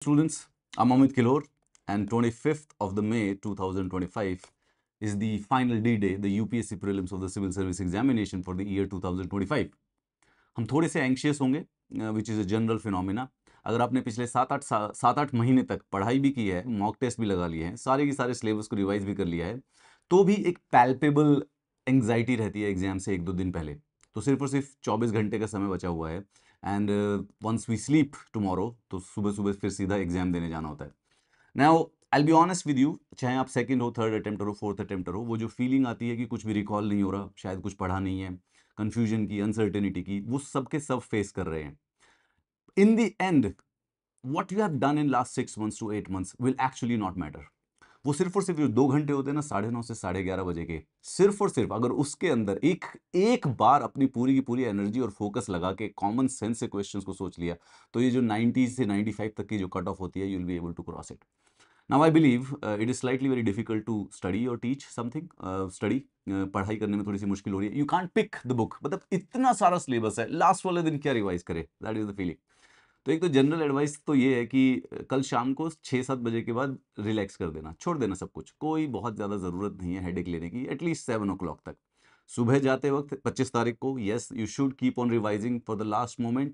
Students, I'm Amit Kilor, and 25th of the May 2025 is the final D-Day, the UPSC prelims of the Civil Service Examination for the year 2025. हम थोड़े से anxious होंगे, which is a general phenomena. अगर आपने पिछले 7-8 महीने तक पढ़ाई भी की है, मॉक टेस्ट भी लगा लिए हैं, सारे के सारे सिलेबस को रिवाइज भी कर लिया है, तो भी एक पैल्पेबल एंग्जाइटी रहती है एग्जाम से 1-2 दिन पहले. तो सिर्फ और सिर्फ 24 घंटे का समय बचा हुआ है. And once we sleep tomorrow, तो सुबह सुबह फिर सीधा एग्जाम देने जाना होता है. Now I be honest with you, चाहे आप सेकंड हो, थर्ड अटेम्प्टर हो, फोर्थ अटेम्प्टर हो, वो जो फीलिंग आती है कि कुछ भी रिकॉल नहीं हो रहा, शायद कुछ पढ़ा नहीं है, कंफ्यूजन की, अनसर्टेनिटी की, वो सबके सब फेस कर रहे हैं. In the end what you have done in last 6 months to 8 months will actually not matter. वो सिर्फ और सिर्फ जो 2 घंटे होते हैं ना, 9:30 से 11:30 बजे के, सिर्फ और सिर्फ अगर उसके अंदर एक एक बार अपनी पूरी की पूरी एनर्जी और फोकस लगा के कॉमन सेंस से क्वेश्चंस को सोच लिया, तो ये जो 90 से 95 तक की जो कट ऑफ होती है, you will be able to cross it. Now I believe it is slightly very difficult to study और टीच समथिंग. स्टडी पढ़ाई करने में थोड़ी सी मुश्किल हो रही है. You can't pick the book, मतलब इतना सारा सिलेबस है, लास्ट वाले दिन क्या रिवाइज करे, दैट इज द फीलिंग. तो एक तो जनरल एडवाइस तो ये है कि कल शाम को 6-7 बजे के बाद रिलैक्स कर देना, छोड़ देना सब कुछ. कोई बहुत ज़्यादा ज़रूरत नहीं है हेडेक लेने की, एटलीस्ट 7 o'clock तक. सुबह जाते वक्त 25 तारीख को, yes, you should keep on revising for the last moment.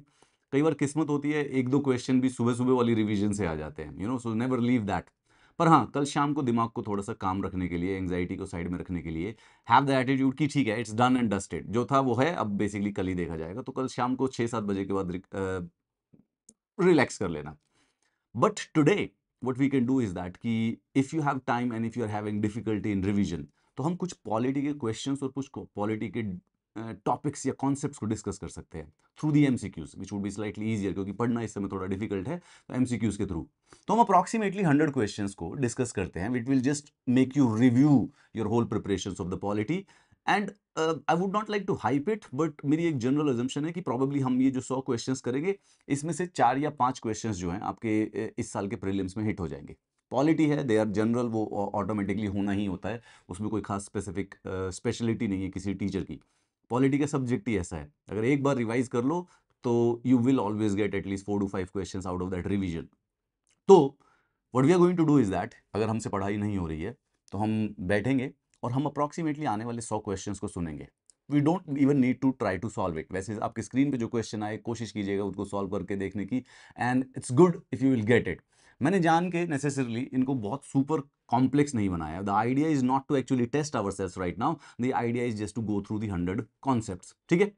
कई बार किस्मत होती है, 1-2 क्वेश्चन भी सुबह सुबह वाली रिवीजन से आ जाते हैं, सो नेवर लीव दैट. पर हाँ, कल शाम को दिमाग को थोड़ा सा काम रखने के लिए, एंग्जाइटी को साइड में रखने के लिए, हैव द एटीट्यूड कि ठीक है, इट्स डन एंड डस्टेड, जो था वो है, अब बेसिकली कल ही देखा जाएगा. तो कल शाम को 6-7 बजे के बाद रिलैक्स कर लेना. But today what we can do is that कि if you have time and if you are having difficulty in revision, तो हम कुछ पॉलिटी के क्वेश्चंस और कुछ पॉलिटी के टॉपिक्स या कॉन्सेप्ट्स को डिस्कस कर सकते हैं through the MCQs, which would be slightly easier, क्योंकि पढ़ना इस समय थोड़ा डिफिकल्ट है, तो एमसीक्यूज के थ्रू. तो हम अप्रॉक्सीमेटली 100 क्वेश्चंस को डिस्कस करते हैं, which will just make you review your whole preparations of the polity. And I would not like to hype it, but मेरी एक जनरल अजम्पशन है कि प्रॉबेबली हम ये जो 100 क्वेश्चंस करेंगे, इसमें से 4 या 5 क्वेश्चंस जो हैं आपके इस साल के प्रीलिम्स में हिट हो जाएंगे. पॉलिटी है, दे आर जनरल, वो ऑटोमेटिकली होना ही होता है, उसमें कोई खास स्पेसिफिक स्पेशलिटी नहीं है किसी टीचर की. पॉलिटी का सब्जेक्ट ही ऐसा है, अगर एक बार रिवाइज कर लो तो you will always get at least 4 to 5 questions out of that revision. तो what we are going to do is that, अगर हमसे पढ़ाई नहीं हो रही है, तो हम बैठेंगे और हम अप्रॉक्सीमेटली आने वाले 100 क्वेश्चंस को सुनेंगे. We don't even need to try to solve it. वैसे आपके स्क्रीन पे जो क्वेश्चन आए, कोशिश कीजिएगा उनको सॉल्व करके देखने की, and it's good if you will get it. मैंने जान के नेसेसरली इनको बहुत सुपर कॉम्प्लेक्स नहीं बनाया. The idea is not to actually test ourselves right now, the idea is just to go through the 100 concepts. ठीक है?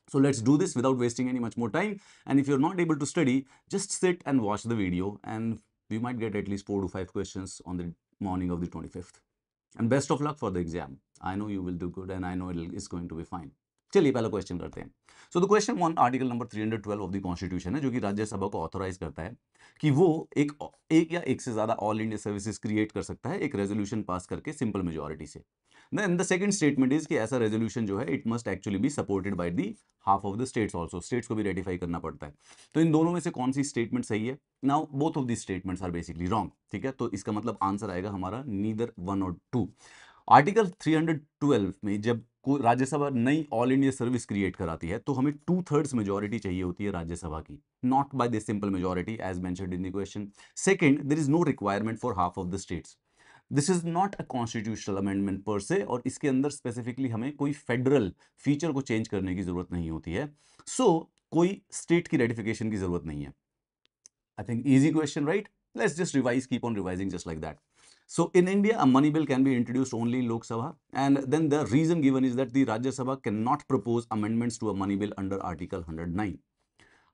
So let's do this without wasting any much more time. And if you're not able to study, just sit and watch the video, and we might get at least 4 to 5 questions on the morning of the 25th. And best of luck for the exam. I know you will do good, and I know it's going to be fine. चलिए पहला question करते हैं. So the question 1 article number 312 of the constitution है, जो कि राज्यसभा को authorise करता है कि वो एक या एक से ज्यादा ऑल इंडिया सर्विसेज क्रिएट कर सकता है एक रेजोल्यूशन पास करके सिंपल मेजोरिटी से. Then the second statement is कि ऐसा रेजोल्यूशन जो है, it must actually be supported by the half of the states also. States को भी रेटिफाई करना पड़ता है. तो इन दोनों में से कौन सी स्टेटमेंट सही है? Now both of the statements are basically wrong. ठीक है, तो इसका मतलब आंसर आएगा हमारा नीदर 1 और 2. आर्टिकल 312 में जब राज्यसभा नई ऑल इंडिया सर्विस क्रिएट कराती है, तो हमें 2/3 मेजोरिटी चाहिए होती है राज्यसभा की, not by this simple majority as mentioned in the question. Second, there is no requirement for half of the states. This is not a constitutional amendment per se, और इसके अंदर स्पेसिफिकली हमें कोई फेडरल फीचर को change करने की जरूरत नहीं होती है. सो कोई स्टेट की रेटिफिकेशन की जरूरत नहीं है. I think easy question, right? Let's just revise, keep on revising just like that. So in India, a money bill can be introduced only in Lok Sabha, and then the reason given is that the Rajya Sabha cannot propose amendments to a money bill under Article 109.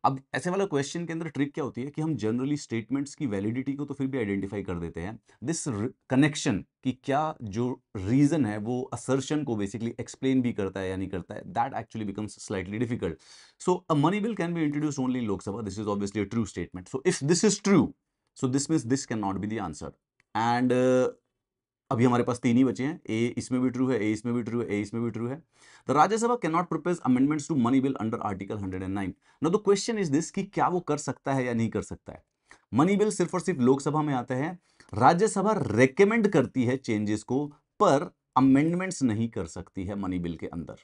अब ऐसे वाला question के अंदर trick क्या होती है कि हम जनरली स्टेटमेंट्स की वैलिडिटी को तो फिर भी आइडेंटिफाई कर देते हैं. दिस कनेक्शन कि क्या जो रीजन है वो असर्शन को बेसिकली एक्सप्लेन भी करता है या नहीं करता है, that actually becomes slightly difficult. So a money bill can be introduced only in Lok Sabha. This is obviously a true statement. So if this is true, so this means this can not B the answer. And अभी हमारे पास 3 ही बचे हैं. ए इसमें भी true है, ए इसमें भी true है, ए इसमें भी ट्रू है. The Rajya Sabha can not propose amendments to money bill under article 109. Now the question is this कि क्या वो कर सकता है या नहीं कर सकता है. मनी बिल सिर्फ और सिर्फ लोकसभा में आते हैं. राज्यसभा रेकमेंड करती है चेंजेस को, पर अमेंडमेंट्स नहीं कर सकती है मनी बिल के अंदर.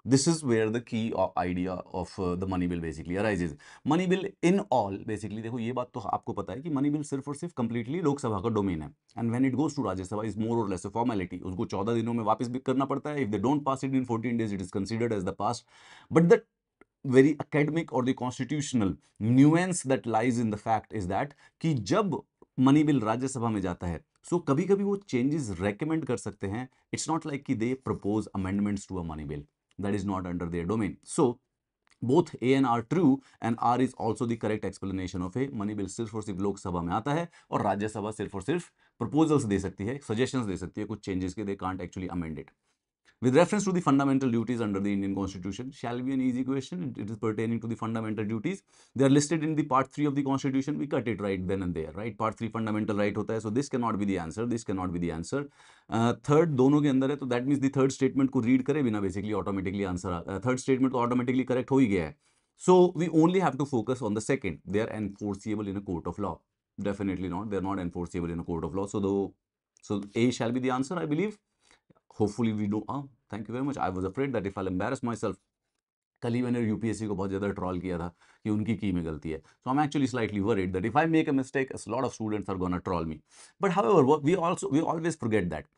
This is where the key idea of the money bill basically arises. Money bill in all basically, देखो ये बात तो आपको पता है कि मनी बिल सिर्फ और सिर्फ कंप्लीटली लोकसभा का डोमेन है, and when it goes to Rajya Sabha is more और लेस अ फॉर्मेलिटी. उसको 14 दिनों में वापस भी करना पड़ता है. If they don't pass it in 14 days it is considered as the pass. But the very academic or the constitutional nuance that lies in the fact is that कि जब मनी बिल राज्यसभा में जाता है, सो कभी कभी वो चेंजेस रेकमेंड कर सकते हैं. इट्स नॉट लाइक कि they propose amendments to a money bill. That is not under their domain. So both A and R true, and R is also the correct explanation of a money bill. सिर्फ और सिर्फ लोकसभा में आता है और राज्यसभा सिर्फ और सिर्फ proposals दे सकती है, suggestions दे सकती है कुछ changes के. they can't actually amend it. With reference to the fundamental duties under the Indian Constitution, shall be an easy question. It is pertaining to the fundamental duties. They are listed in the part 3 of the Constitution. We cut it right then and there, right? Part 3 fundamental right होता है, so this cannot be the answer. This cannot be the answer. Third दोनों के अंदर है, तो that means the third statement को read करे बिना basically automatically answer. Third statement तो automatically correct हो ही गया है. So we only have to focus on the second. They are enforceable in a court of law. Definitely not. They are not enforceable in a court of law. So A shall be the answer, I believe. Hopefully we do. Thank you very much. I was afraid that if I'll embarrass myself. कल ही मैंने UPSC को बहुत ज़्यादा troll किया था कि उनकी की में गलती है. So I am actually slightly worried that if I make a mistake a lot of students are going to troll me. But however, we always forget that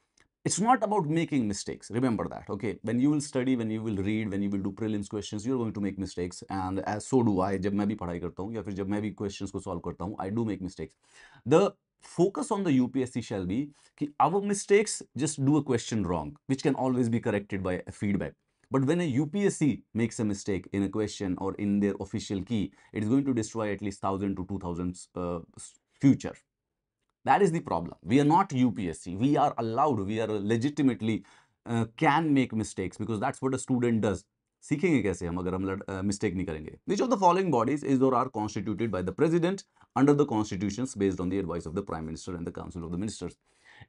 it's not about making mistakes. Remember that, okay? When you will study, when you will read, when you will do prelims questions, you're going to make mistakes, and as so do I. जब मैं भी पढ़ाई करता हूँ या फिर जब मैं भी questions को solve करता हूँ, I do make mistakes. The focus on the UPSC shall be कि our mistakes just do a question wrong, which can always be corrected by a feedback. But when a UPSC makes a mistake in a question or in their official key, it is going to destroy at least 1,000 to 2,000 future. That is the problem. We are not UPSC. We are allowed, we are legitimately can make mistakes because that's what a student does. सीखेंगे कैसे हम अगर हम mistake नहीं करेंगे. Which of the following bodies is or are constituted by the president under the constitutions based on the advice of the prime minister and the council of the ministers?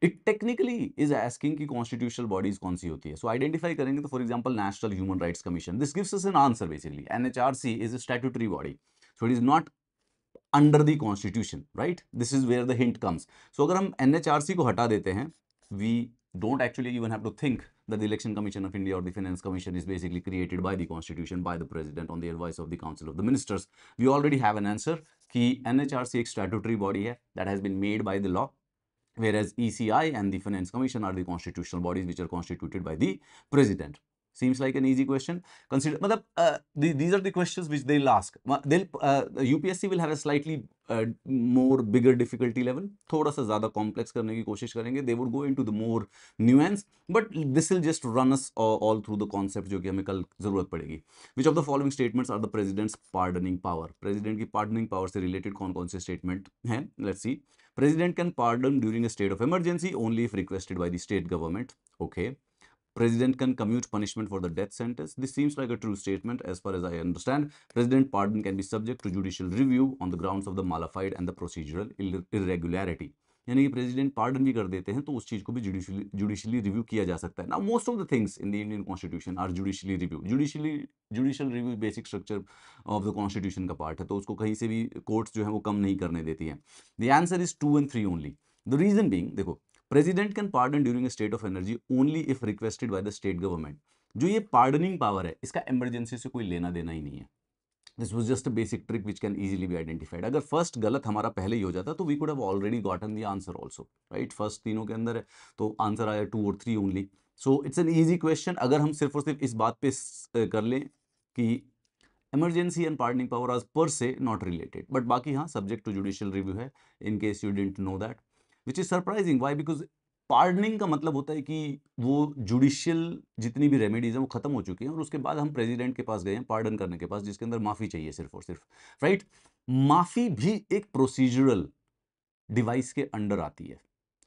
It technically is asking कि constitutional bodies कौन सी होती है. So identify करेंगे तो for example National Human Rights Commission. This gives us an answer basically. NHRC is a statutory body. So it is not under the constitution, right? This is where the hint comes. So अगर हम NHRC को हटा देते हैं, we don't actually even have to think that the Election Commission of India or the Finance Commission is basically created by the constitution, by the president on the advice of the council of the ministers. We already have an answer कि NHRC एक statutory body है that has been made by the law, whereas ECI and the Finance Commission are the constitutional bodies which are constituted by the president. Seems like an easy question. Consider, these are the questions which they'll ask. UPSC will have a slightly more bigger difficulty level. थोड़ा सा ज़्यादा complex करने की कोशिश करेंगे. They would go into the more nuance, but this will just run us all through the concept जो कि हमें कल ज़रूरत पड़ेगी. Which of the following statements are the president's pardoning power? President की pardoning power से related कौन-कौन से statement हैं? Let's see. President can pardon during a state of emergency only if requested by the state government. Okay. President can commute punishment for the death sentence. This seems like a true statement as far as I understand. President pardon can be subject to judicial review on the grounds of the mala fide and the procedural irregularity. यानी कि president pardon भी कर देते हैं तो उस चीज को भी जुडिशली रिव्यू किया जा सकता है. Now most of the things in the Indian constitution are judicially review. Judicial review basic structure of the constitution का पार्ट है, तो उसको कहीं से भी कोर्ट्स जो है वो कम नहीं करने देती है. The answer is 2 and 3 only. The reason being, देखो, president can pardon during a state of energy only if requested by the state government. जो ये पार्डनिंग पावर है इसका इमरजेंसी से कोई लेना देना ही नहीं है. This was just a basic trick which can easily be identified. अगर फर्स्ट गलत हमारा पहले ही हो जाता तो we could have already gotten the answer also, right? First तीनों के अंदर है तो आंसर आया 2 और 3 only. So it's an easy question अगर हम सिर्फ और सिर्फ इस बात पे कर लें कि emergency and pardoning power are per se not related, but बाकी हाँ सब्जेक्ट टू जुडिशियल रिव्यू है, in case you didn't know that, which is surprising. Why? Because pardoning का मतलब होता है कि वो जुडिशियल जितनी भी रेमेडीज हैं वो खत्म हो चुकी हैं और उसके बाद हम प्रेसिडेंट के पास गए हैं पार्डन करने के पास, जिसके अंदर माफी चाहिए सिर्फ और सिर्फ, राइट? माफी भी एक प्रोसीजरल डिवाइस के अंडर आती है.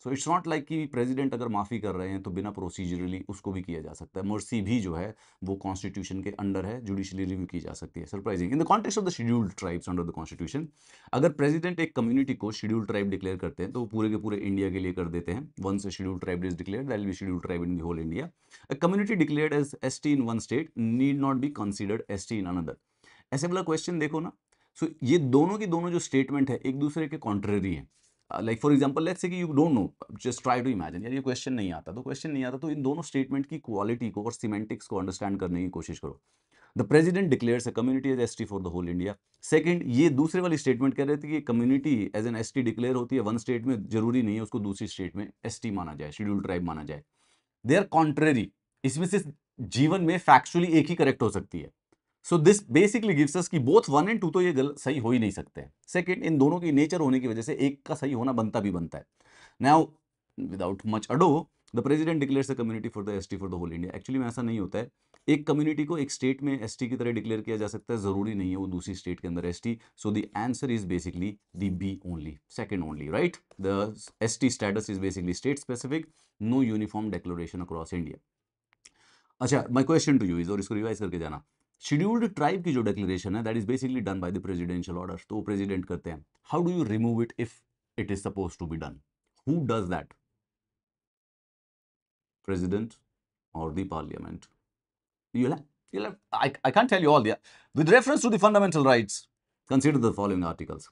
सो इट्स नॉट लाइक कि प्रेसिडेंट अगर माफी कर रहे हैं तो बिना प्रोसीजरली उसको भी किया जा सकता है. मर्सी भी जो है वो कॉन्स्टिट्यूशन के अंडर है, जुडिशली रिव्यू की जा सकती है. Surprising. In the context of the scheduled tribes under the constitution, अगर प्रेसिडेंट एक कम्युनिटी को शेड्यूल्ड ट्राइब डिक्लेयर करते हैं तो वो पूरे के पूरे इंडिया के लिए कर देते हैं. Once a scheduled tribe is declared that will be scheduled tribe in the whole India. A community declared as ST in one state need not be considered ST in another. ऐसे वाला question देखो ना. सो ये दोनों की दोनों जो statement है एक दूसरे के कॉन्ट्रेरी है. Like for example let's say कि you don't know, just try to imagine, यार ये क्वेश्चन नहीं आता तो क्वेश्चन नहीं आता, तो इन दोनों स्टेटमेंट की क्वालिटी को और सिमेंटिक्स को अंडरस्टैंड करने की कोशिश करो। The president declares a community as ST for the whole India. Second, ये दूसरे वाली स्टेटमेंट कह रहे थे कि community as an ST declare होती है वन स्टेट में, जरूरी नहीं है उसको दूसरी स्टेट में एसटी माना जाए, शेड्यूल्ड ट्राइब माना जाए। They are contrary. इसमें से जीवन में फैक्चुअली एक ही करेक्ट हो सकती है। So this basically gives us कि बोथ 1 एंड 2 तो ये गलत सही हो ही नहीं सकते। सेकंड, इन दोनों की नेचर होने की वजह से एक का सही होना बनता भी बनता है। Now without much ado, the president declares a community for the ST for the whole India. Actually में ऐसा नहीं होता है। एक कम्युनिटी को एक स्टेट में एसटी की तरह डिक्लेयर किया जा सकता है, जरूरी नहीं है वो दूसरी स्टेट के अंदर ST. So the answer is basically the B only, second only, right. The ST status is basically state specific, no uniform declaration across India. अच्छा, my question to you is, और इसको रिवाइज करके जाना, scheduled tribe की जो declaration है that is basically done by the presidential order, तो वो प्रेसिडेंट करते हैं। How do you remove it if it is suppose to be done? Who does that? President or the parliament? I can't tell you all the. With reference to the fundamental rights, consider the following articles.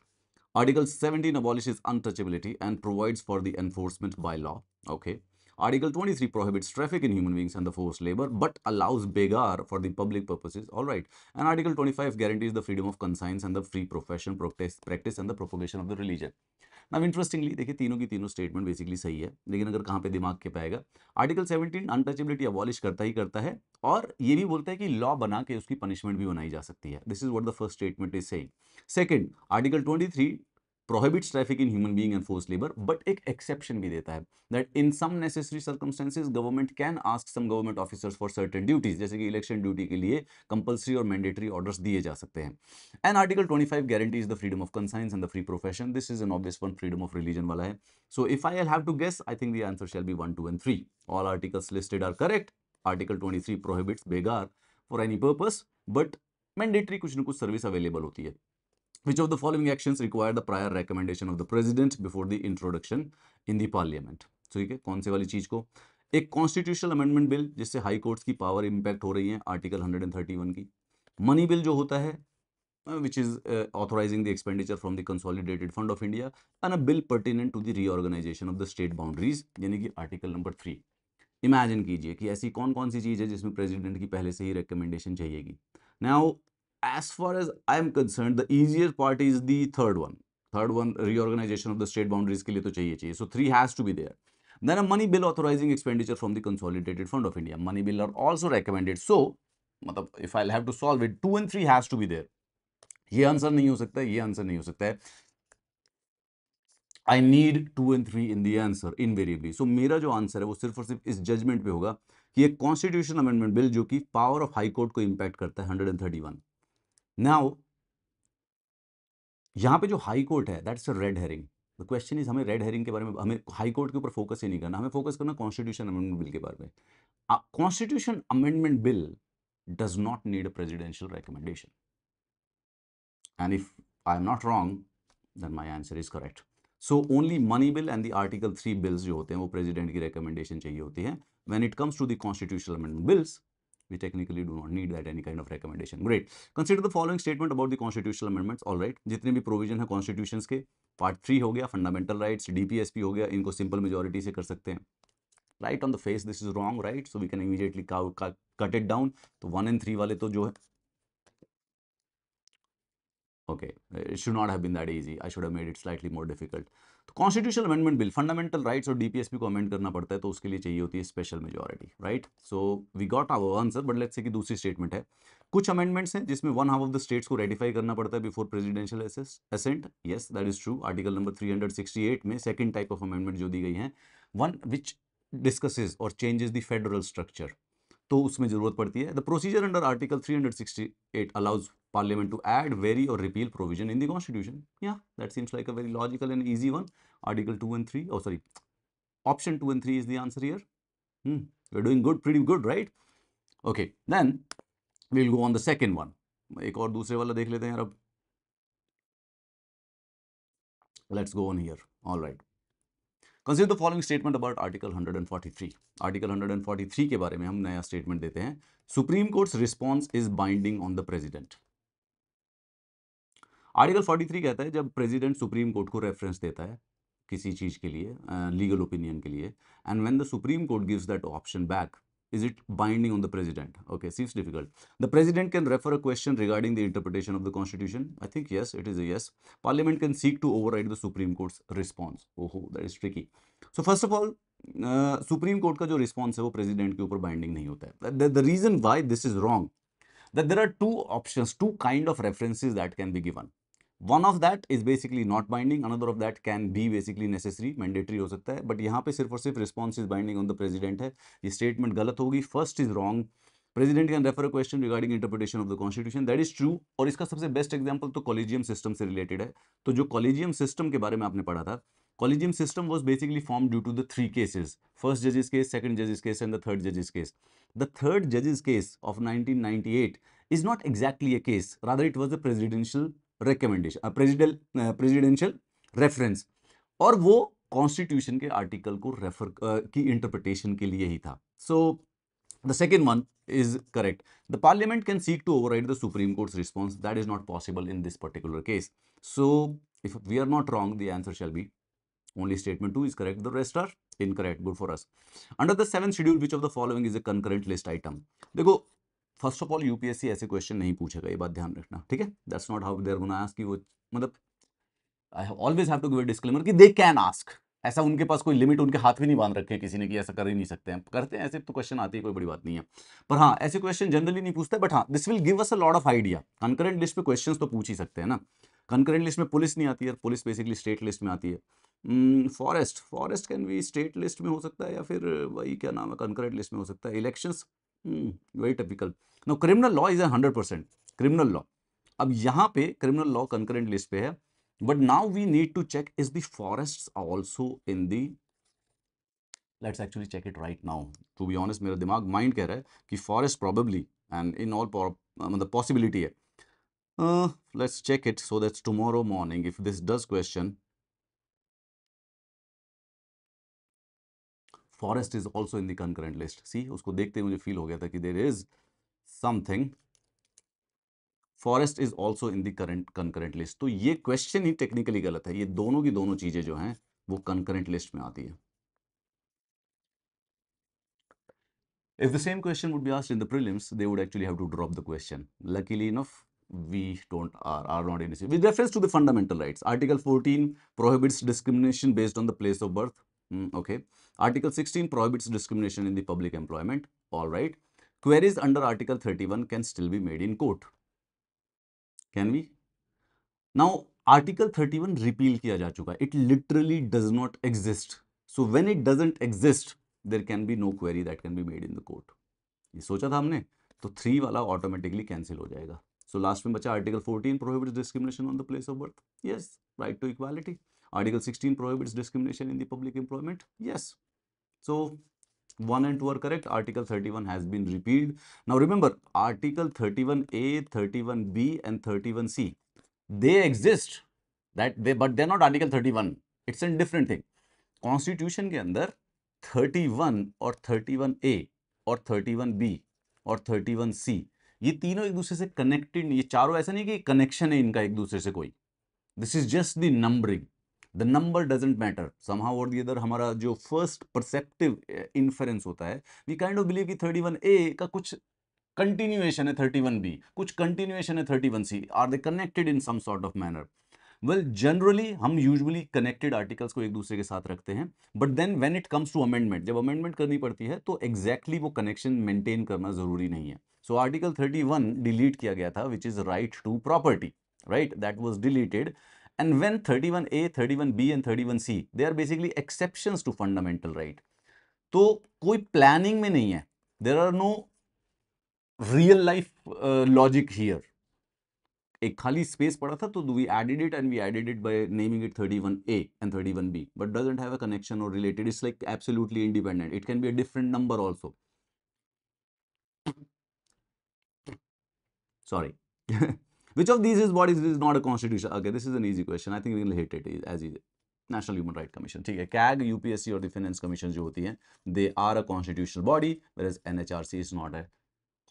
Article 17 abolishes untouchability and provides for the enforcement by law. Okay. Article 23 prohibits traffic in human beings and the forced labor, but allows begar for the public purposes. All right. And Article 25 guarantees the freedom of conscience and the free profession, practice and the propagation of the religion. Now interestingly देखिए, तीनों की तीनों statement basically सही है, लेकिन अगर कहाँ पे दिमाग के पाएगा, आर्टिकल 17 अनटचेबिलिटी अबॉलिश करता ही करता है, और ये भी बोलता है कि लॉ बना के उसकी पनिशमेंट भी बनाई जा सकती है। This is what the first statement is saying. Second, article 23 prohibits traffic in human being and forced labor, but एक exception भी देता है that in some necessary circumstances government can ask some government officers for certain duties, जैसे कि election duty के लिए compulsory और mandatory orders दिए जा सकते हैं। And Article 25 guarantees the freedom of conscience and the free profession. This is an obvious one, freedom of religion वाला है। So if I have to guess, I think the answer shall be 1, 2 and 3. All articles listed are correct. Article 23 prohibits begar for any purpose, but mandatory कुछ न कुछ service available होती है। Which of the following actions require the prior recommendation of the president before the introduction in the parliament? ठीक है, कौन से वाली चीज को? एक कॉन्स्टिट्यूशनल अमेंडमेंट बिल जिससे हाई कोर्ट्स की पावर इंपैक्ट हो रही है, आर्टिकल 131 की। मनी बिल जो होता है which is authorizing the expenditure from the consolidated fund of India, and a bill pertinent to the reorganization of the state boundaries, यानी कि आर्टिकल नंबर 3। इमेजिन कीजिए कि ऐसी कौन कौन सी चीज है जिसमें प्रेसिडेंट की पहले से ही रिकमेंडेशन चाहिएगी। Now as far as I am concerned, the easier part is the third one. Third one, reorganization of the state boundaries के लिए तो चाहिए। So 3 has to be there. Then a money bill authorizing expenditure from the consolidated fund of India. Money bill are also recommended. So मतलब if I'll have to solve it, 2 and 3 has to be there. ये answer नहीं हो सकता है, ये answer नहीं हो सकता है। I need 2 and 3 in the answer invariably. So मेरा जो आंसर है वो सिर्फ और सिर्फ इस जजमेंट पे होगा कि एक कॉन्स्टिट्यूशन अमेंडमेंट बिल जो कि पावर ऑफ हाई कोर्ट को इंपैक्ट करता है, 131। नाउ यहां पे जो हाई कोर्ट है that's a red herring. The question is, हमें रेड हेरिंग के बारे में, हमें हाई कोर्ट के ऊपर फोकस ही नहीं करना, हमें फोकस करना कॉन्स्टिट्यूशन अमेंडमेंट बिल के बारे में। Constitution amendment bill does not need a presidential recommendation, and if I am not wrong, then my answer is correct. So only money bill and the article 3 bills जो होते हैं वो president की recommendation चाहिए होती है। When it comes to the constitutional amendment bills, we technically do not need that any kind of recommendation. Great. Consider the following statement about the constitutional amendments. All right, जितने भी provision है constitutions के, part 3 हो गया, fundamental rights, DPSP हो गया, इनको simple majority से कर सकते हैं। Right on the face this is wrong, right? So we can immediately cut it down. तो 1 and 3 वाले तो जो है, okay, it should not have been that easy. I should have made it slightly more difficult. तो constitutional amendment bill, fundamental rights और DPSP को amend करना पड़ता है, तो उसके लिए चाहिए होती है special majority, right. So we got our answer, but let's say कि दूसरी स्टेटमेंट है, कुछ अमेंडमेंट्स हैं जिसमें 1/2 ऑफ द स्टेट्स को रेटिफाई करना पड़ता है before presidential assent. Yes, that is true. Article number 368 में सेकंड टाइप ऑफ अमेंडमेंट जो दी गई है, वन विच डिस्कसेस और चेंजेस द फेडरल स्ट्रक्चर, तो उसमें जरूरत पड़ती है। The procedure under article 368 allows Parliament to add, vary or repeal provision in the constitution. Yeah, that seems like a very logical and easy one. Article 2 and 3, oh sorry, option 2 and 3 is the answer here. We're doing good, pretty good, right? Okay, then we'll go on the second one. एक और दूसरे वाला देख लेते हैं यार अब। Let's go on here. All right. Consider the following statement about Article 143. Article 143 के बारे में हम नया स्टेटमेंट देते हैं। Supreme Court's response is binding on the president. Article 43 कहता है जब प्रेसिडेंट सुप्रीम कोर्ट को रेफरेंस देता है किसी चीज के लिए, लीगल ओपिनियन के लिए, and when the supreme court gives that option back, is it binding on the president? Okay, seems difficult. The president can refer a question regarding the interpretation of the constitution. I think yes, it is a yes. Parliament can seek to override the Supreme Court's response. Oh, that is tricky. So first of all, supreme court का जो response है वो president के ऊपर binding नहीं होता है. The reason why this is wrong, that there are two options, two kind of references that can be given. One of that is basically not binding, another of that can be basically necessary, mandatory हो सकता है, but यहाँ पे सिर्फ और सिर्फ response is binding on the president है. ये statement गलत होगी. First is wrong. President can refer a question regarding interpretation of the constitution. That is true. और इसका सबसे best example तो collegium system से related है. तो जो collegium system के बारे में आपने पढ़ा था, collegium system was basically formed due to the three cases: first judge's case, second judge's case, and the third judge's case. The third judge's case of 1998 is not exactly a case, rather it was a presidential recommendation, presidential reference, और वो constitution के article को refer की interpretation के लिए ही था. सो the second one is correct. The parliament can seek to override the Supreme Court's response. That is not possible in this particular case. So if we are not wrong, the answer shall be only statement 2 is correct. The rest are incorrect. Good for us. Under the 7th schedule, which of the following is a concurrent list item? देखो, first of all UPSC ऐसे question नहीं पूछेगा, ये बात ध्यान रखना, ठीक है. That's not how they are gonna ask. कि वो मतलब I always have to give a disclaimer कि दे कैन आस्क. ऐसा उनके पास कोई लिमिट उनके हाथ में नहीं बांध रखे किसी ने कि ऐसा कर ही नहीं सकते हैं. करते हैं ऐसे तो क्वेश्चन आती है, कोई बड़ी बात नहीं है. पर हाँ, ऐसे क्वेश्चन जनरली नहीं पूछते. बट हाँ, this will give us a lot of idea. Concurrent list पे क्वेश्चन तो पूछ ही सकते हैं ना. कंकरेंट लिस्ट में पुलिस नहीं आती है, पुलिस बेसिकली स्टेट लिस्ट में आती है. फॉरेस्ट कैन भी स्टेट लिस्ट में हो सकता है, या फिर वही क्या नाम है, कंकरेंट लिस्ट में हो सकता है. Elections very typical. No, criminal law is 100% criminal law. अब यहाँ पे क्रिमिनल लॉ कंकरेंट लिस्ट पे है, but now we need to check is the forest also in the. Let's actually check it right now. To be honest, मेरा दिमाग mind कह रहा है कि forest probably and in all मतलब possibility है. Let's check it so that's tomorrow morning if this does question. Forest is also in the concurrent list. See, उसको देखते ही मुझे फील हो गया था कि there is something. Forest is also in the current concurrent list. तो ये क्वेश्चन ही टेक्निकली गलत है. ये दोनों की दोनों चीजें जो हैं वो कंकरेंट लिस्ट में आती है. If the same question would be asked in the prelims, they would actually have to drop the question. Luckily enough, we are not in this. With reference to the fundamental rights, Article 14 prohibits discrimination based on the place of birth. Okay. Article 16 prohibits discrimination in the public employment. All right. Queries under Article 31 can still be made in court. Can we? Now, Article 31 repeal किया जा चुका है. It literally does not exist. So when it doesn't exist, there can be no query that can be made in the court. ये सोचा था हमने, तो 3 वाला ऑटोमेटिकली कैंसिल हो जाएगा. सो लास्ट में बचा article 14 prohibits discrimination on the place of birth. Yes, right to equality. Article 16 prohibits discrimination in the public employment. Yes. So 1 and 2 are correct. Article 31 has been repealed. Now remember, Article 31A, 31B and 31C, they exist. But they're not Article 31. It's a different thing. Constitution के अंदर 31 और 31A और 31B और 31C, ये तीनों एक दूसरे से कनेक्टेड नहीं. ये चारों ऐसा नहीं कि कनेक्शन है इनका एक दूसरे से कोई. This is just the numbering. The number doesn't matter. Somehow और द अदर हमारा जो फर्स्ट परसेप्टिव इन्फरेंस होता है, वी काइंड ऑफ बिलीव कि 31A का कुछ कंटिन्यूएशन है 31B, कुछ कंटिन्यूएशन है 31C. Are they connected in some sort of manner? Well, generally हम यूजुअली कनेक्टेड आर्टिकल्स को एक दूसरे के साथ रखते हैं. But then when it comes to amendment, जब अमेंडमेंट करनी पड़ती है तो एग्जैक्टली वो कनेक्शन मेंटेन करना जरूरी नहीं है. सो आर्टिकल 31 डिलीट किया गया था, which is right to property. Right, that was deleted. And when 31A, 31B and 31C, they are basically exceptions to fundamental right. तो कोई प्लानिंग में नहीं है. There are no real life logic here. एक खाली स्पेस पड़ा था, तो we added it and we added it by naming it 31A and 31B, but doesn't have a connection or related. It's like absolutely independent. It can be a different number also. Sorry. Which of these is what is not a constitution? Okay, this is an easy question. I think we will hit it as easy. National Human Rights Commission. ठीक है. CAG, UPSC और the Finance Commission जो होती हैं, they are a constitutional body, whereas NHRC is not a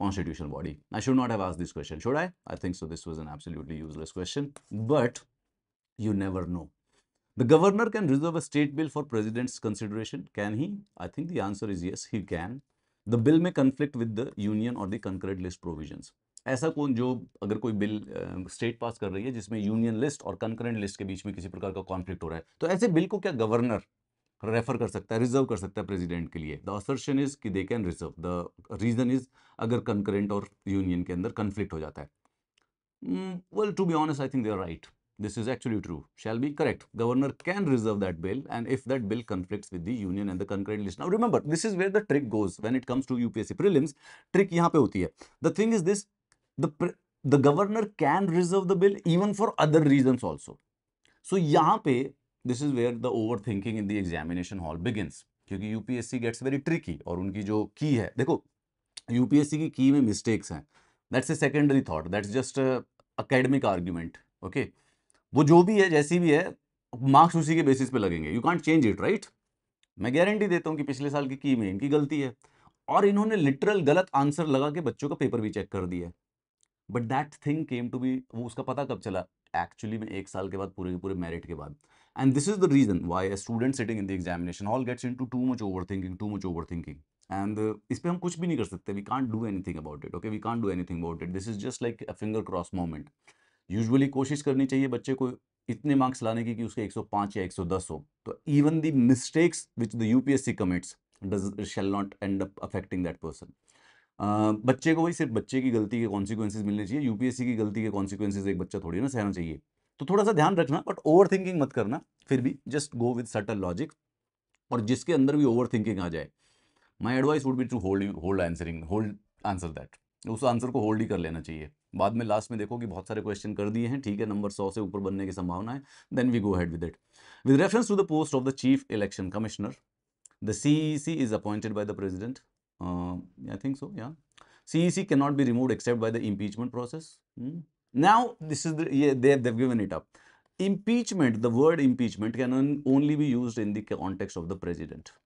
constitutional body. I should not have asked this question, should I? I think so. This was an absolutely useless question, but you never know. The governor can reserve a state bill for president's consideration. Can he? I think the answer is yes, he can. The bill may conflict with the union or the concurrent list provisions. ऐसा कौन जो अगर कोई bill state पास कर रही है जिसमें union list और कंकरेंट लिस्ट के बीच में किसी प्रकार का कॉन्फ्लिक्ट हो रहा है, तो ऐसे बिल को क्या गवर्नर रेफर कर सकता है, रिजर्व कर सकता है प्रेसिडेंट के लिए? द असर्शन इज कि they can reserve. The reason is अगर कंकरेंट और यूनियन के अंदर कंफ्लिक्ट हो जाता है. Well, to be honest, I think they are right. This is actually true. Shall be correct. Governor can reserve that bill, and if that bill conflicts with the union and the concurrent list. Now, remember, this is where the trick goes when it comes to UPSC prelims. Trick यहाँ पे होती है. The thing is this: the governor can reserve the bill even for other reasons also. So यहाँ पे this is where the overthinking in the examination hall begins. क्योंकि UPSC gets very tricky और उनकी जो की है, देखो UPSC की की में मिस्टेक्स हैं. That's a secondary thought. That's just a academic argument. Okay. वो जो भी है जैसी भी है, मार्क्स उसी के बेसिस पे लगेंगे. You can't change it, right? मैं गारंटी देता हूं कि पिछले साल की में इनकी गलती है और इन्होंने लिटरल गलत आंसर लगा के बच्चों का पेपर भी चेक कर दिया. But that thing came to be, वो उसका पता कब चला? एक्चुअली में 1 साल के बाद, पूरे के पूरे मेरिट के बाद. And this is the reason why a student sitting in the examination hall gets into too much overthinking. And इस पे हम कुछ भी नहीं कर सकते. We can't do anything about it. Okay, we can't do anything about it. This is just like a finger cross moment. Usually कोशिश करनी चाहिए बच्चे को इतने मार्क्स लाने की कि उसके 105 या 110 हो. तो even the mistakes which the UPSC commits shall not and up affecting that person. बच्चे को वही सिर्फ बच्चे की गलती के कॉन्सिक्वेंसेज मिलने चाहिए. यूपीएससी की गलती के कॉन्सिक्वेंसेज एक बच्चा थोड़ी ना सहना चाहिए. तो थोड़ा सा ध्यान रखना, बट ओवर थिंकिंग मत करना. फिर भी just go with subtle logic. और जिसके अंदर भी ओवर थिंकिंग आ जाए, my advice would be to hold answer that. उस आंसर को होल्ड ही कर लेना चाहिए. बाद में लास्ट में देखो कि बहुत सारे क्वेश्चन कर दिए हैं, ठीक है, नंबर 100 से ऊपर बनने की संभावना है, then we go head with it. With reference to the post of the chief election commissioner, the CEC is appointed by the president. I think so, yeah. CEC cannot be removed except by the impeachment process. Now, this is yeah, they've given it up. Impeachment, the word impeachment can only be used in the context of the president.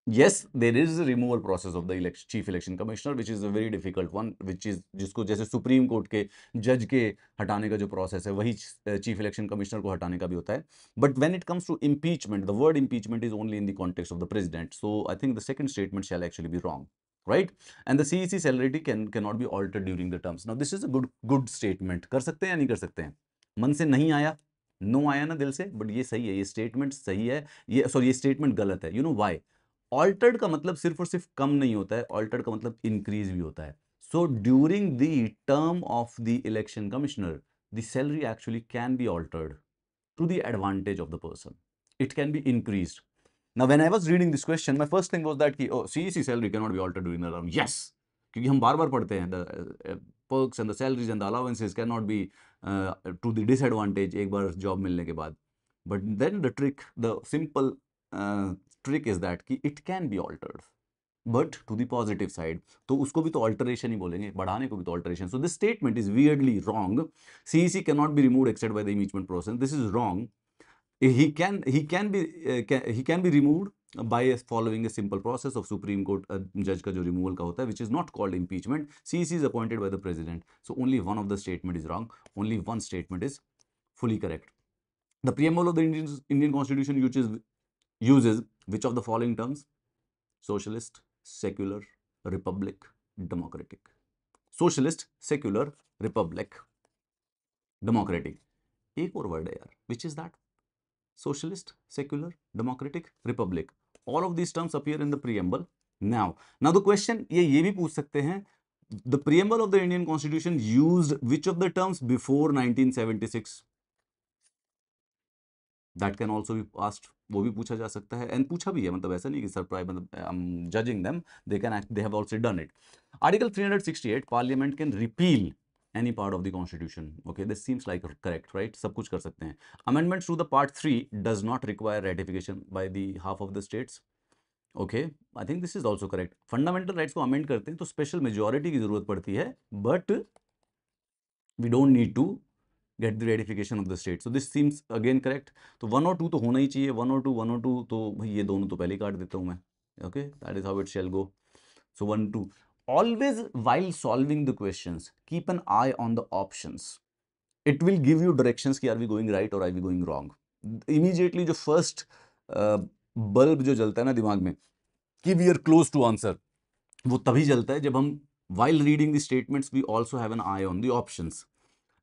Yes, there is a removal process of the chief election commissioner, which is a very difficult one, which is जिसको जैसे supreme court के जज के हटाने का जो process है, वही चीफ इलेक्शन कमिश्नर को हटाने का भी होता है. But when it comes to impeachment, the word impeachment is only in the context of the president. So I think the second statement shall actually be wrong, right? And the CEC salary cannot be altered during the terms. Now this is a good statement. कर सकते हैं या नहीं कर सकते हैं? मन से नहीं आया, नो आया ना दिल से, बट ये सही है, ये स्टेटमेंट सही है, ये सॉरी, ये स्टेटमेंट गलत है. You know why? ऑल्टर्ड का मतलब सिर्फ और सिर्फ कम नहीं होता है, ऑल्टर्ड का मतलब इंक्रीज भी होता है. So during the term of the election commissioner, the salary actually can be altered to the advantage of the person. It can be increased. Now when I was reading this question, my first thing was that कि CEC salary can not be altered during the term. Yes, क्योंकि हम बार बार पढ़ते हैं the perks and the salaries and the allowances cannot be to the disadvantage एक बार job मिलने के बाद. But then the simple trick is that कि it can be altered, but to the positive side. तो उसको भी तो alteration ही बोलेंगे, बढ़ाने को भी तो alteration. So this statement is weirdly wrong. CEC cannot be removed except by the impeachment process. This is wrong. He can be removed by following a simple process of Supreme Court judge का जो removal का होता है, which is not called impeachment. CEC is appointed by the president. So only one of the statement is wrong. Only one statement is fully correct. The preamble of the Indian Constitution uses which of the following terms? Socialist, secular, republic, democratic. Socialist, secular, republic, democratic. एक और word है यार. Which is that? Socialist, secular, democratic, republic. All of these terms appear in the preamble. Now the question ये भी पूछ सकते हैं, the preamble of the Indian Constitution used which of the terms before 1976? That can also be asked. वो भी पूछा जा सकता है, and पूछा भी है, मतलब ऐसा नहीं कि सरप्राइज, मतलब I'm judging them, they have also done it. Article 368, Parliament can repeal any part of the Constitution. Okay, this seems like correct, right? सब कुछ कर सकते हैं. Amendments to the Part 3 does not require ratification by the half of the states. Okay, I think this is also correct. Fundamental rights को amend करते हैं तो special majority की जरूरत पड़ती है, but we don't need to get the ratification of the state. So this seems again correct. तो 1 और 2 तो होना ही चाहिए. 1 और 2 तो भाई ये दोनों तो पहले ही काट देता हूँ मैं. Okay, that is how it shall go. So 1, 2. Always while solving the questions, keep an eye on the options. It will give you directions कि are we going right or are we going wrong. Immediately जो first bulb जो जलता है ना दिमाग में कि we are close to answer, वो तभी जलता है जब हम while reading the statements we also have an eye on the options.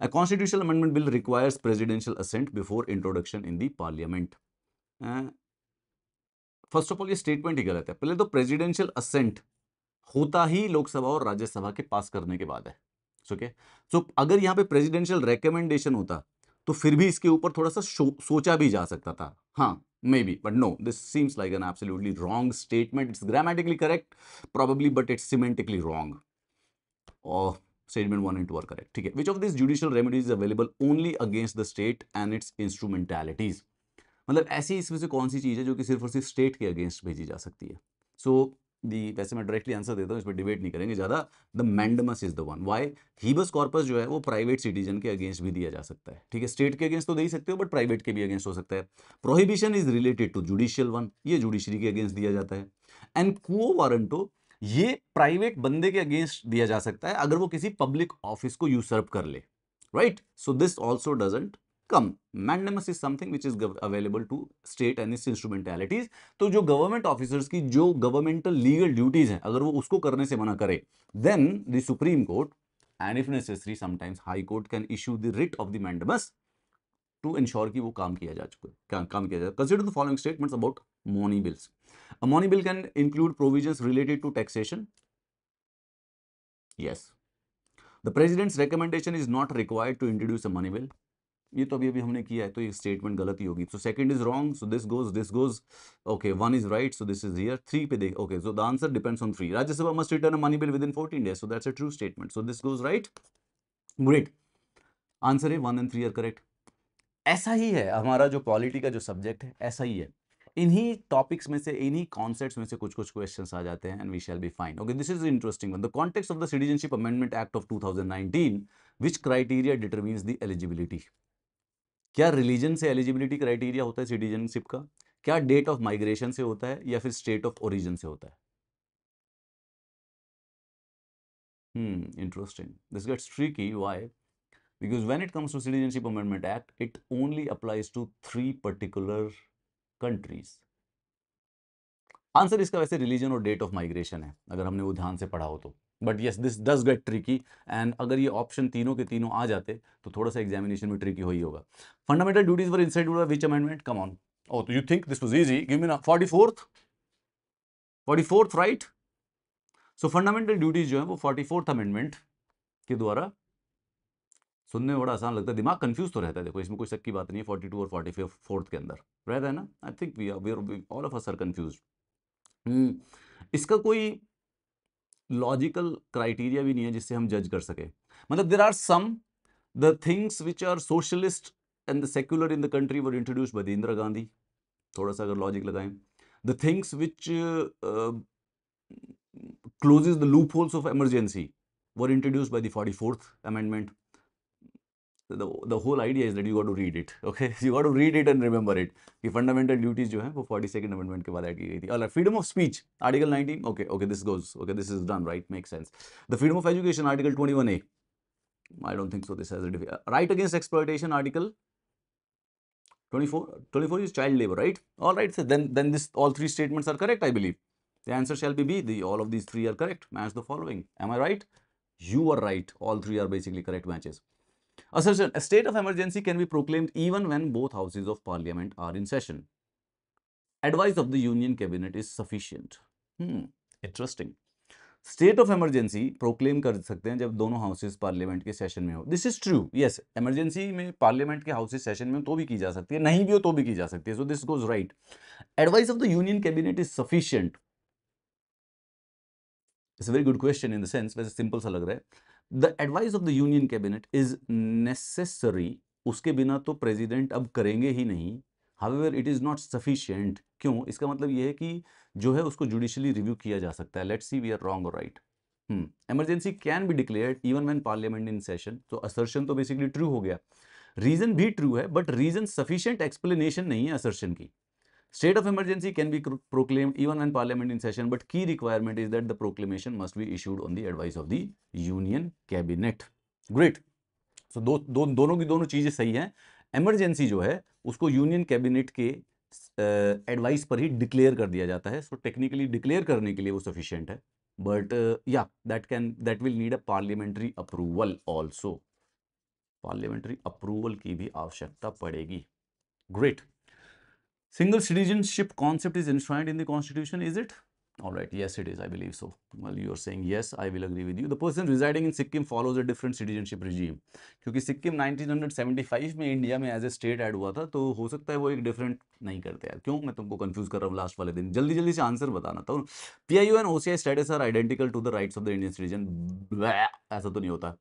A constitutional amendment bill requires presidential assent before introduction in the parliament. First of all ये statement ही गलत है। पहले तो प्रेसिडेंशियल असेंट होता ही लोकसभा और राज्यसभा के पास करने के बाद है। ओके, सो अगर यहाँ पे प्रेसिडेंशियल रिकमेंडेशन होता तो फिर भी इसके ऊपर थोड़ा सा सोचा भी जा सकता था, हाँ maybe, but no, this seems like an absolutely wrong statement. It's grammatically correct probably, but it's semantically wrong. और statement 1 and 2 are correct, ठीक है। Which of these judicial remedies is available only against the state and its instrumentalities? मतलब ऐसी इसमें से कौन सी चीज है जो कि सिर्फ और सिर्फ स्टेट के अगेंस्ट भेजी जा सकती है? सो वैसे मैं डायरेक्टली आंसर देता हूँ, इस पर डिबेट नहीं करेंगे ज्यादा। The mandamus is the one. Why? Habeas corpus जो है वो प्राइवेट सिटीजन के अगेंस्ट भी दिया जा सकता है, ठीक है। स्टेट के अगेंस्ट तो दे ही सकते हो, बट प्राइवेट के भी अगेंस्ट हो सकता है। Prohibition is related to judicial one, ये जुडिशरी के अगेंस्ट दिया जाता है। एंड क्वो वारंटो, ये प्राइवेट बंदे के अगेंस्ट दिया जा सकता है अगर वो किसी पब्लिक ऑफिस को यूसर्प कर ले, right. So this also doesn't come. Mandamus is something which is available to state and its instrumentalities. तो जो गवर्नमेंट ऑफिसर्स की जो गवर्नमेंटल लीगल ड्यूटीज हैं, अगर वो उसको करने से मना करे, then the Supreme Court and if necessary sometimes High Court can issue the writ of the mandamus to ensure कि वो काम किया जा चुका, काम किया जाए। Consider the following statements about money bills. A money bill can include provisions related to taxation. Yes. The president's recommendation is not required to introduce a money bill. ये तो अभी हमने किया है, तो ये स्टेटमेंट गलत ही होगी। So second is wrong, so this goes okay, one is right, so this is here. 3 पे देख, okay, so the answer depends on 3। Rajya Sabha must return a money bill with in 14 days, so that's a true statement, so this goes right. Great, answer है 1 and 3 are correct. ऐसा ही है हमारा जो polity का जो subject है, ऐसा ही है। इन्हीं टॉपिक्स में से, इन्हीं कॉन्सेप्ट्स में से कुछ कुछ क्वेश्चंस आ जाते हैं, and we shall be fine. Okay, this is interesting one. The context of the citizenship amendment act of 2019, which criteria determines the eligibility? क्या रिलीजन से एलिजिबिलिटी क्राइटेरिया होता है सिटीजनशिप का? क्या डेट ऑफ माइग्रेशन से होता है, या फिर स्टेट ऑफ ओरिजिन से होता है? Interesting. This gets tricky. Why? Because when it comes to Citizenship Amendment Act, it only applies to 3 particular countries. Answer इसका वैसे रिलीजन और डेट ऑफ माइग्रेशन है, अगर हमने वो ध्यान से पढ़ा हो तो। But yes, this does get tricky, and अगर ये ऑप्शन तीनों के तीनों आ जाते तो थोड़ा सा एग्जामिनेशन में ट्रिकी हो ही होगा। Fundamental duties were inside which amendment? Come on. Oh, you think this was easy? Give me ना 44th, 44th, right? So fundamental duties जो है वो 44th अमेंडमेंट के द्वारा, सुनने में बड़ा आसान लगता है, दिमाग कंफ्यूज तो रहता है। देखो, इसमें कोई शक की बात नहीं है, 42 और 44th के अंदर रहता है ना। I think we are all of us are confuse. इसका कोई लॉजिकल क्राइटेरिया भी नहीं है जिससे हम जज कर सके। मतलब there are some the things which are socialist and the secular in the country were introduced by Indira Gandhi. थोड़ा सा अगर लॉजिक लगाएं, the things which closes the loopholes of emergency were introduced by the 44th amendment. The whole idea is that you got to read it, okay? You got to read it and remember it कि fundamental duties जो है वो 42nd amendment के बाद add की गई थी। और freedom of speech article 19, okay, this goes, okay, this is done, right? Makes sense. The freedom of education article 21A, I don't think so this has a right against exploitation article 24 is child labor, right? All right, so then this all 3 statements are correct, I believe. The answer shall be B. All of these 3 are correct. Match the following. Am I right? You are right. All 3 are basically correct matches. Assertion: a state of emergency can be proclaimed even when both houses of parliament are in session. Advice of the union cabinet is sufficient. Interesting. State of emergency proclaim कर सकते हैं जब दोनों houses parliament के session में हो। This is true, yes. Emergency में parliament के हाउसेस सेशन में हो तो भी की जा सकती है, नहीं भी हो तो भी की जा सकती है। So this goes right. Advice of the union cabinet is sufficient. It's a very good question in the sense, वैसे सिंपल सा लग रहा है। The advice of the union cabinet is necessary, उसके बिना तो प्रेसिडेंट अब करेंगे ही नहीं। However it is not sufficient. क्यों? इसका मतलब यह है कि जो है उसको जुडिशियली रिव्यू किया जा सकता है। Let's see we are wrong और right. Emergency can be declared even when parliament in session. तो असर्शन तो बेसिकली ट्रू हो गया, रीजन भी ट्रू है, बट रीजन सफिशिएंट एक्सप्लेनेशन नहीं है असर्शन की। State of emergency can be proclaimed even when parliament in session, but key requirement is that the proclamation must be issued on the advice of the union cabinet. Great. So दोनों की दोनों चीजें सही हैं। Emergency जो है उसको union cabinet के एडवाइस पर ही डिक्लेयर कर दिया जाता है, सो टेक्निकली डिक्लेयर करने के लिए वो सफिशिएंट है, बट या that will need a parliamentary approval also, parliamentary approval की भी आवश्यकता पड़ेगी। Great. Single citizenship concept is enshrined in the constitution, is it? All right, yes it is, I believe so. Well, you are saying yes, I will agree with you. The person residing in Sikkim follows a different citizenship regime. क्योंकि सिक्किम 1975 में India में as a state add हुआ था, तो हो सकता है वो एक डिफरेंट नहीं करते यार। क्यों मैं तुमको कंफ्यूज कर रहा हूँ लास्ट वाले दिन? जल्दी जल्दी से आंसर बताना। तो PIO and OCI status are identical to the rights of the Indian citizen, ऐसा तो नहीं होता।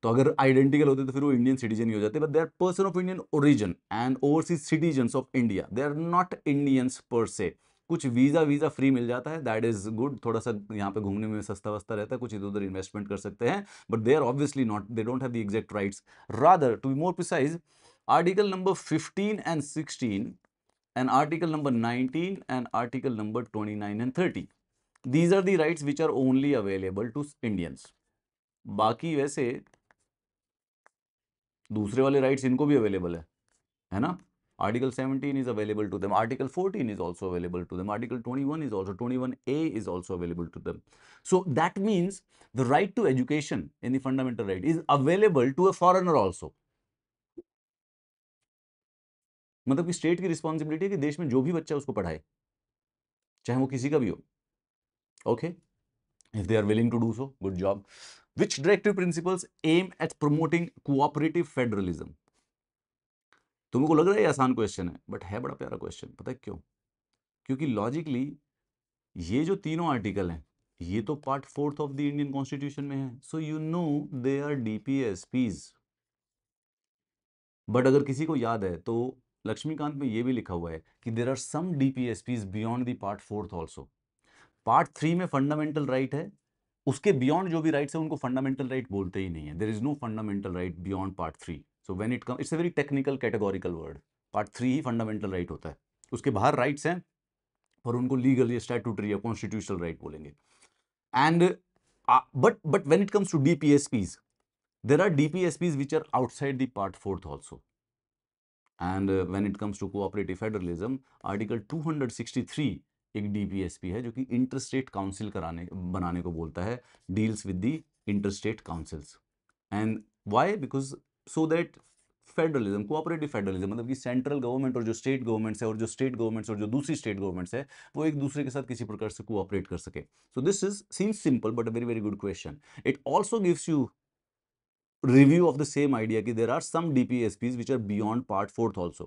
तो अगर आइडेंटिकल होते तो फिर वो इंडियन सिटीजन ही हो जाते, but they are person of Indian origin and overseas citizens of India, they are not Indians per se. कुछ वीजा फ्री मिल जाता है, दैट इज गुड, थोड़ा सा यहाँ पे घूमने में सस्ता वस्ता रहता है, कुछ इधर उधर इन्वेस्टमेंट कर सकते हैं, but they are obviously not, they don't have the exact rights. Rather to be more precise, article number 15 and 16 and article number 19 and article number 29 and 30, these are the rights which are only available to Indians. बाकी वैसे दूसरे वाले rights इनको भी available है ना? Article 17 is available to them. Article 14 is also available to them. Article 21 is also, 21A is also available to them. So that means the right to education in the fundamental right is available to a foreigner also. मतलब कि state की responsibility है कि देश में जो भी बच्चा उसको पढ़ाए, चाहे वो किसी का भी हो। Okay, if they are willing to do so, good job. Which directive principles aim at promoting cooperative federalism? तुमको लग रहा है ये आसान क्वेश्चन है, बट है बड़ा प्यारा क्वेश्चन। पता है क्यों? क्योंकि लॉजिकली ये जो तीनों आर्टिकल हैं ये तो part 4 of the Indian constitution में है, so you know they are DPSPs। But अगर किसी को याद है तो लक्ष्मीकांत में ये भी लिखा हुआ है कि there are some DPSPs beyond the part 4 also. Part 3 में फंडामेंटल राइट है, उसके बियॉन्ड जो भी राइट्स है उनको फंडामेंटल राइट बोलते ही नहीं है। There is no fundamental right beyond part 3। So when it come, it's a very technical categorical word. Part 3 ही फंडामेंटल राइट होता है, उसके बाहर राइट्स हैं और उनको लीगल या स्टैट्यूटरी या कॉन्स्टिट्यूशनल राइट बोलेंगे। And but when it comes to DPSPs, there are DPSPs which are outside the part 4th also. And when it comes to cooperative federalism, article 263 एक DPSP है जो कि इंटरस्टेट काउंसिल बनाने को बोलता है, deals with the interstate councils. And why? Because so that federalism, cooperative federalism, मतलब कि सेंट्रल गवर्नमेंट और जो स्टेट गवर्नमेंट्स है और जो स्टेट गवर्नमेंट्स और जो दूसरी स्टेट गवर्नमेंट्स है वो एक दूसरे के साथ किसी प्रकार से कोऑपरेट कर सके। So this is seems simple but a very very good question. It also gives you review of the same idea कि there are some DPSPs which are beyond part 4th also.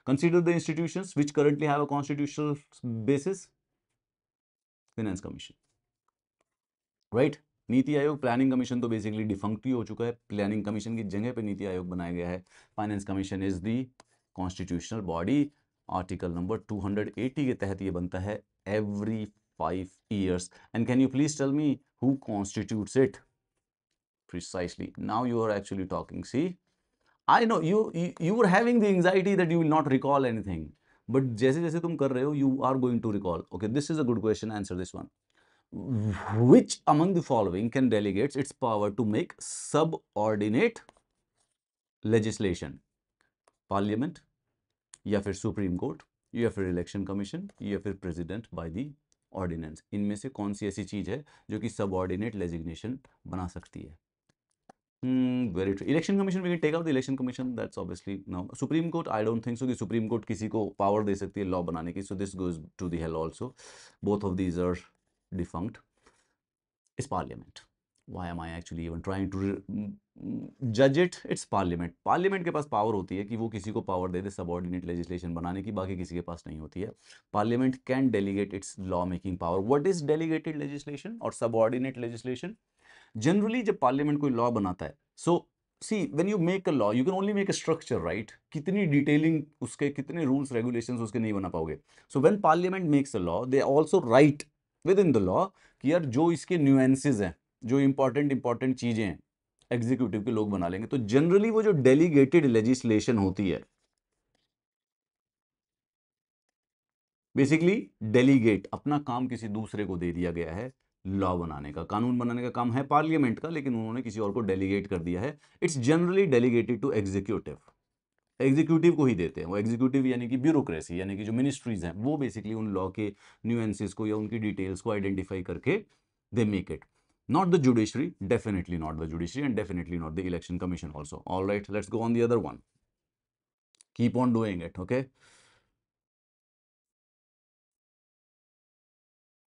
Consider the institutions which currently have a constitutional basis. Finance Commission, right? NITI Aayog, planning commission तो basically defunct ही हो चुका है, planning commission की जगह पे नीति आयोग बनाया गया है। Finance commission is the constitutional body. Article number 280 के तहत ये बनता है every 5 years. And can you please tell me who constitutes it? Precisely, now you are actually talking. See, I know you were having the anxiety that you will not recall anything, but जैसे जैसे तुम कर रहे हो you are going to recall. Okay, this is a good question, answer this one. Which among the following can delegates its power to make subordinate legislation? Parliament, या फिर supreme court, या फिर इलेक्शन कमीशन, या फिर president by the ordinance? इनमें से कौन सी ऐसी चीज है जो कि सबऑर्डिनेट लेजिग्नेशन बना सकती है? Very true. Election Commission, we can take out the Election Commission. That's obviously no. Supreme Court, I don't think so कि Supreme Court किसी को power दे सकती है law बनाने की. So this goes to the hell also. Both of these are defunct. It's Parliament. Why am I actually even trying to judge it? It's Parliament. Parliament के पास power होती है कि वो किसी को power दे दे subordinate legislation बनाने की, बाकी किसी के पास नहीं होती है. Parliament can delegate its law making power. What is delegated legislation or subordinate legislation? Generally जब पार्लियामेंट कोई लॉ बनाता है, so see when you make a law you can only make a structure, right? कितनी detailing उसके, कितने rules regulations उसके नहीं बना पाओगे। So when parliament makes a law they also write within the law कि यार जो इसके न्यूएंसेस हैं, जो इंपॉर्टेंट चीजें हैं, एग्जीक्यूटिव के लोग बना लेंगे। तो जनरली वो जो डेलीगेटेड लेजिस्लेशन होती है, बेसिकली डेलीगेट, अपना काम किसी दूसरे को दे दिया गया है, लॉ बनाने का, कानून बनाने का काम है पार्लियामेंट का, लेकिन उन्होंने किसी और को डेलीगेट कर दिया है। It's generally delegated to executive. Executive को ही देते हैं। वो एग्जीक्यूटिव यानी कि ब्यूरोक्रेसी, यानी कि जो मिनिस्ट्रीज हैं, वो बेसिकली उन लॉ के न्यूएंसेस को या उनकी डिटेल्स को आइडेंटिफाई करके they make it. Not the judiciary, definitely not the judiciary, and definitely not the election commission also. All right, let's go on the other one. Keep on doing it, okay?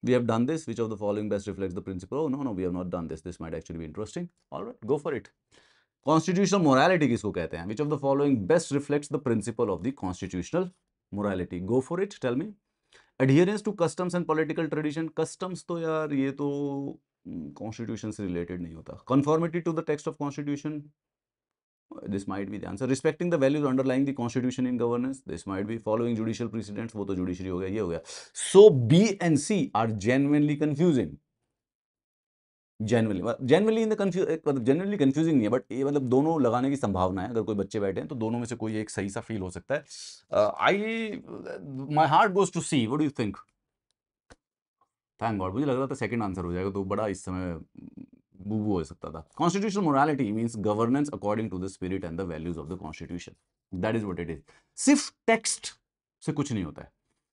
We have done this. Which of the following best reflects the principle? Oh, no, we have not done this. This might actually be interesting. All right, go for it. Constitutional morality किसको कहते हैं? Which of the following best reflects the principle of the constitutional morality? Go for it. Tell me. Adherence to customs and political tradition. Customs तो यार ये तो constitution से related नहीं होता. Conformity to the text of constitution. This might be the answer. Respecting the values underlying the constitution in governance. This might be. Following judicial precedents. वो तो judiciary हो गया, ये हो गया. So B and C are genuinely confusing. Genuinely in the मतलब genuinely confusing नहीं है, बट ये मतलब दोनों लगाने की संभावना है। अगर कोई बच्चे बैठे हैं तो दोनों में से कोई एक सही सा फील हो सकता है। My heart goes to C. What do you think? Thank God, मुझे लग रहा था सेकंड आंसर हो जाएगा, तो बड़ा इस समय बूबू हो सकता था। Constitutional morality means governance according to the spirit and the values of the constitution. That is what it is. सिर्फ टेक्स्ट से कुछ नहीं होता है,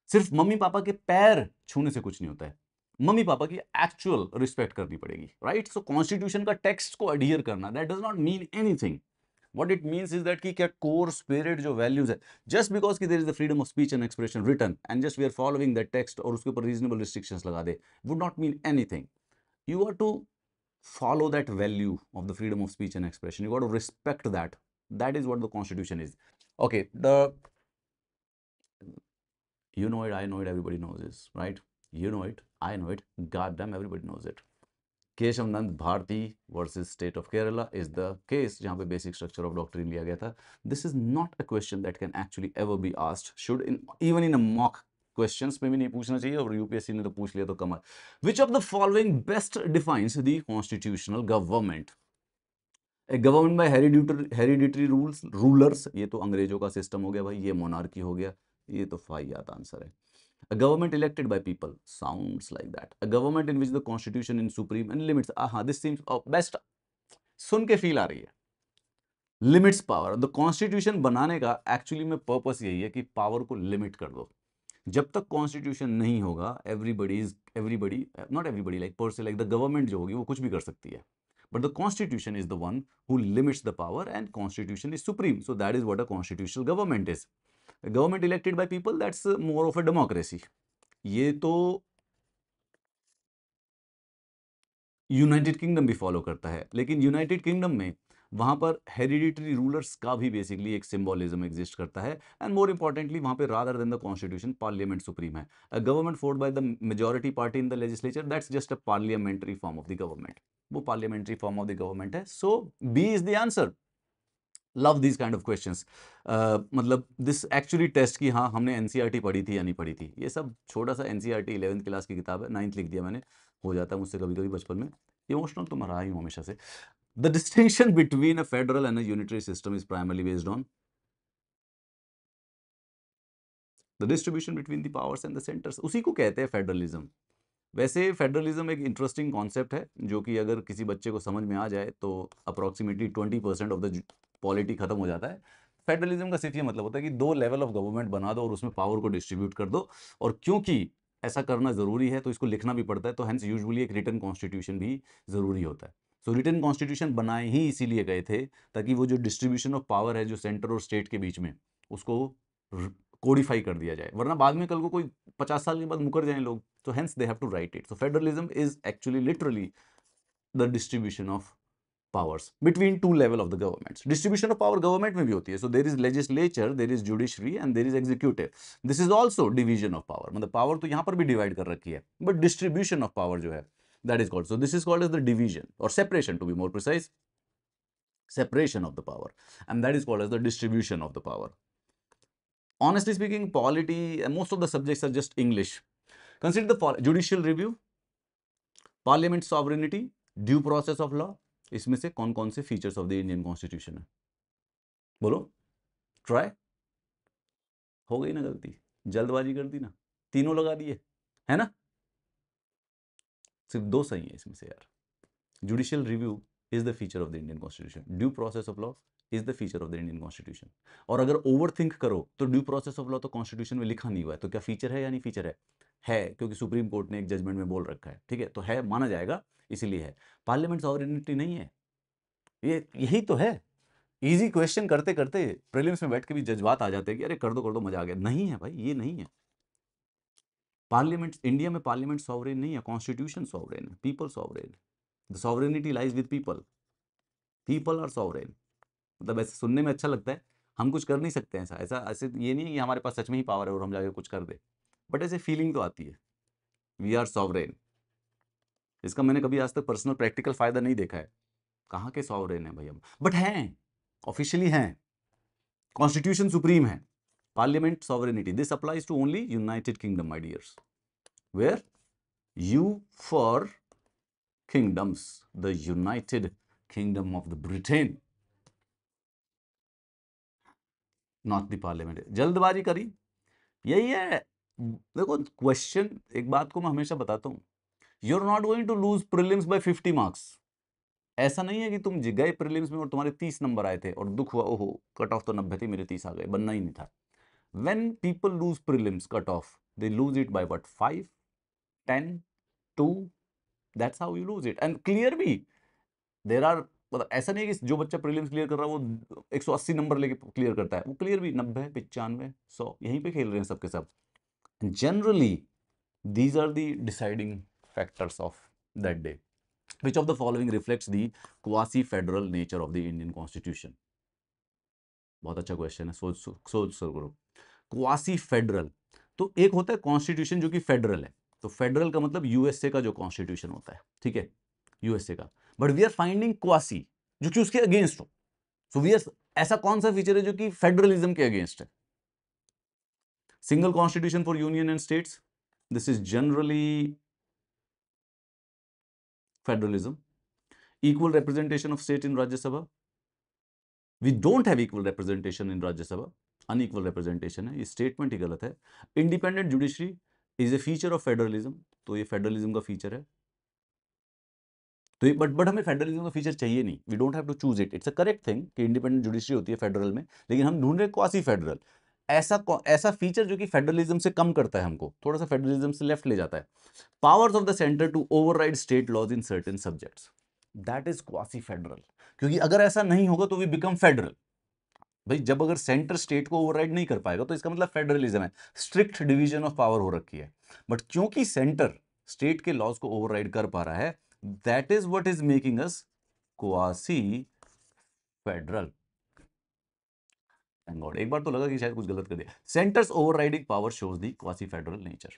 सिर्फ मम्मी पापा के पैर छूने से कुछ नहीं होता है, मम्मी पापा की एक्चुअल रिस्पेक्ट करनी पड़ेगी, राइट? सो कॉन्स्टिट्यूशन का टेक्स्ट को अडियर करना, that does not mean anything. What it means is that कि क्या core spirit जो values है, just because कि there is the freedom of speech and expression written and just we are following that text और उसके ऊपर reasonable restrictions लगा दे, would not mean anything. You are to follow that value of the freedom of speech and expression. You got to respect that. That is what the constitution is. Okay, you know it, I know it, everybody knows this, right? You know it, I know it, goddamn everybody knows it. Keshava Nanda Bharati versus state of Kerala is the case जहां पे basic structure of doctrine लिया गया था। This is not a question that can actually ever be asked, should in even in a mock questions में भी नहीं पूछना चाहिए, और यूपीएससी ने तो पूछ लिया तो कमर। Which of the following best defines the constitutional government? A government by hereditary rules rulers, ये तो अंग्रेजों का सिस्टम हो गया भाई, ये मोनार्की हो गया, ये तो फाइयात आंसर है। A government elected by people sounds like that. A government in which the constitution is supreme and limits. This seems best. सुन के फील आ रही है। लिमिट्स पावर, द कॉन्स्टिट्यूशन बनाने का एक्चुअली में पर्पस यही है कि पावर को लिमिट कर दो। जब तक कॉन्स्टिट्यूशन नहीं होगा, एवरीबडी नॉट एवरीबडी लाइक पर से, लाइक द गवर्नमेंट जो होगी वो कुछ भी कर सकती है, but the constitution is the one who limits the power and constitution is supreme. So that is what a constitutional government is. Government elected by people, that's more of a democracy. ये तो United kingdom भी follow करता है, लेकिन United kingdom में वहां पर hereditary rulers का भी बेसिकली एक सिंबोलिज्म एग्जिस्ट करता है, एंड मोर इंपॉर्टेंटली वहां पे rather than the constitution parliament supreme है। A government formed by the majority party in the legislature, that's just a parliamentary form of the government, वो parliamentary form of the government है। So B is the answer. Love these kind of questions. मतलब this actually test की हाँ हमने NCERT पढ़ी थी या नहीं पढ़ी थी, ये सब छोटा सा एनसीईआरटी 11th क्लास की किताब है, 9th लिख दिया मैंने, हो जाता है मुझसे कभी कभी बचपन में। इमोशनल तो मैं रहा ही हूँ हमेशा से। The distinction between a federal and a unitary system is primarily based on the distribution between the powers and the centres, उसी को कहते हैं फेडरलिज्म। वैसे फेडरलिज्म एक इंटरेस्टिंग कॉन्सेप्ट है, जो कि अगर किसी बच्चे को समझ में आ जाए तो अप्रॉक्सीमेटली 20% ऑफ द पॉलिटी खत्म हो जाता है। फेडरलिज्म का सिर्फ ये मतलब होता है कि दो लेवल ऑफ गवर्नमेंट बना दो और उसमें पावर को डिस्ट्रीब्यूट कर दो, और क्योंकि ऐसा करना जरूरी है तो इसको लिखना भी पड़ता है, तो हेंस यूजुअली एक रिटन कॉन्स्टिट्यूशन भी जरूरी होता है। सो रिटन कॉन्स्टिट्यूशन बनाए ही इसीलिए गए थे ताकि वो जो डिस्ट्रीब्यूशन ऑफ पावर है जो सेंटर और स्टेट के बीच में, उसको कोडिफाई कर दिया जाए, वरना बाद में कल को कोई 50 साल के बाद मुकर जाएं लोग, तो hence they have to write it. So federalism is actually literally the distribution of powers between two level of the governments. Distribution of power government में भी होती है, so there is legislature, there is judiciary and there is executive. This is also division of power, मतलब power तो यहाँ पर भी divide कर रखी है, but distribution of power जो है that is called, so this is called as the division or separation to be more precise, separation of the power, and that is called as the distribution of the power. Honestly speaking, polity and most of the subjects are just English. Consider the judicial review, parliament sovereignty, due process of law, इसमें से कौन कौन से features of the Indian constitution है? बोलो, try. हो गई ना गलती, जल्दबाजी कर दी ना, तीनों लगा दिए, है ना? सिर्फ दो सही है इसमें से यार। Judicial review is the feature of the Indian Constitution. Due process of law is the feature of the Indian Constitution. और अगर ओवरथिंक करो तो ड्यू प्रोसेस ऑफ लॉ तो कॉन्स्टिट्यूशन में लिखा नहीं हुआ है, तो क्या फीचर है या नहीं फीचर है क्योंकि सुप्रीम कोर्ट ने एक जजमेंट में बोल रखा है, ठीक है, तो है, माना जाएगा, इसीलिए है। पार्लियामेंट सॉवरेनिटी नहीं है, ये यही तो है। इजी क्वेश्चन करते करते प्रीलिम्स में बैठ के भी जज्बात आ जाते हैं कि अरे कर दो मजा आ गया। नहीं है भाई, ये नहीं है। पार्लियामेंट, इंडिया में पार्लियामेंट सॉवरेन नहीं है, कॉन्स्टिट्यूशन सॉवरेन है, people sovereign. The sovereignty lies with people, people are sovereign. मतलब ऐसे सुनने में अच्छा लगता है, हम कुछ कर नहीं सकते हैं ऐसा ऐसा ऐसे, ये नहीं है कि हमारे पास सच में ही पावर है और हम जाके कुछ कर दे, बट ऐसे फीलिंग तो आती है, वी आर सॉवरेन। इसका मैंने कभी आज तक पर्सनल प्रैक्टिकल फायदा नहीं देखा है, कहाँ के सॉवरेन है भाई हम, बट हैं, ऑफिशियली हैं, कॉन्स्टिट्यूशन सुप्रीम है। Parliament sovereignty, this applies to only United Kingdom my dears, where you for kingdoms, the United Kingdom of the Britain, not the parliament. जल्दबाजी करी, यही है। देखो क्वेश्चन, एक बात को मैं हमेशा बताता हूं, you are not going to lose prelims by 50 marks. ऐसा नहीं है कि तुम गए प्रीलिम्स में और तुम्हारे 30 नंबर आए थे और दुख हुआ, ओहो कट ऑफ तो 90 थी, मेरे 30 आ गए, बनना ही नहीं था। When people lose prelims cut off, they lose it by what, 5, 10, 2, that's how you lose it. And clear भी, देयर आर, मतलब ऐसा नहीं है कि जो बच्चा प्रीलिम्स क्लियर कर रहा है वो 180 नंबर लेके क्लियर करता है, वो क्लियर भी 90, 95, 100 यहीं पे खेल रहे हैं सबके सब। Generally these are the deciding factors of that day. Which of the following reflects the quasi-federal nature of the Indian Constitution? बहुत अच्छा क्वेश्चन है, सोच करो। क्वासी फेडरल, तो एक होता है कॉन्स्टिट्यूशन जो कि फेडरल है, तो फेडरल का मतलब यूएसए का जो कॉन्स्टिट्यूशन होता है, ठीक है, यूएसए का। But we are finding quasi जो कि उसके अगेंस्ट हो। सो वी आर, ऐसा कौन सा फीचर है जो कि फेडरलिज्म के अगेंस्ट है? Single constitution for union and states, this is generally federalism. Equal representation of state in Rajya Sabha, we don't have equal representation in Rajya Sabha, unequal representation है, ये statement ही गलत है। Independent judiciary is a feature of federalism, तो ये federalism का feature है। तो ये बट हमें फेडरलिज्म का फीचर चाहिए नहीं, we don't have to choose it, it's a correct thing कि इंडिपेंडेंट जुडिशरी होती है फेडरल में, लेकिन हम ढूंढ रहे क्वासी फेडरल, ऐसा फीचर जो कि फेडरलिज्म से कम करता है, हमको थोड़ा सा फेडरलिज्म से लेफ्ट ले जाता है। Powers of the centre to override state laws in certain subjects, that is quasi federal. क्योंकि अगर ऐसा नहीं होगा तो वी बिकम फेडरल। भाई जब अगर सेंटर स्टेट को ओवरराइड नहीं कर पाएगा तो इसका मतलब फेडरलिज्म है, स्ट्रिक्ट डिवीजन ऑफ पावर हो रखी है। बट क्योंकि सेंटर स्टेट के लॉज को ओवरराइड कर पा रहा है, that is what is making us quasi federal. Thank God, एक बार तो लगा कि शायद कुछ गलत कर दिया। Centres overriding power shows the quasi federal nature.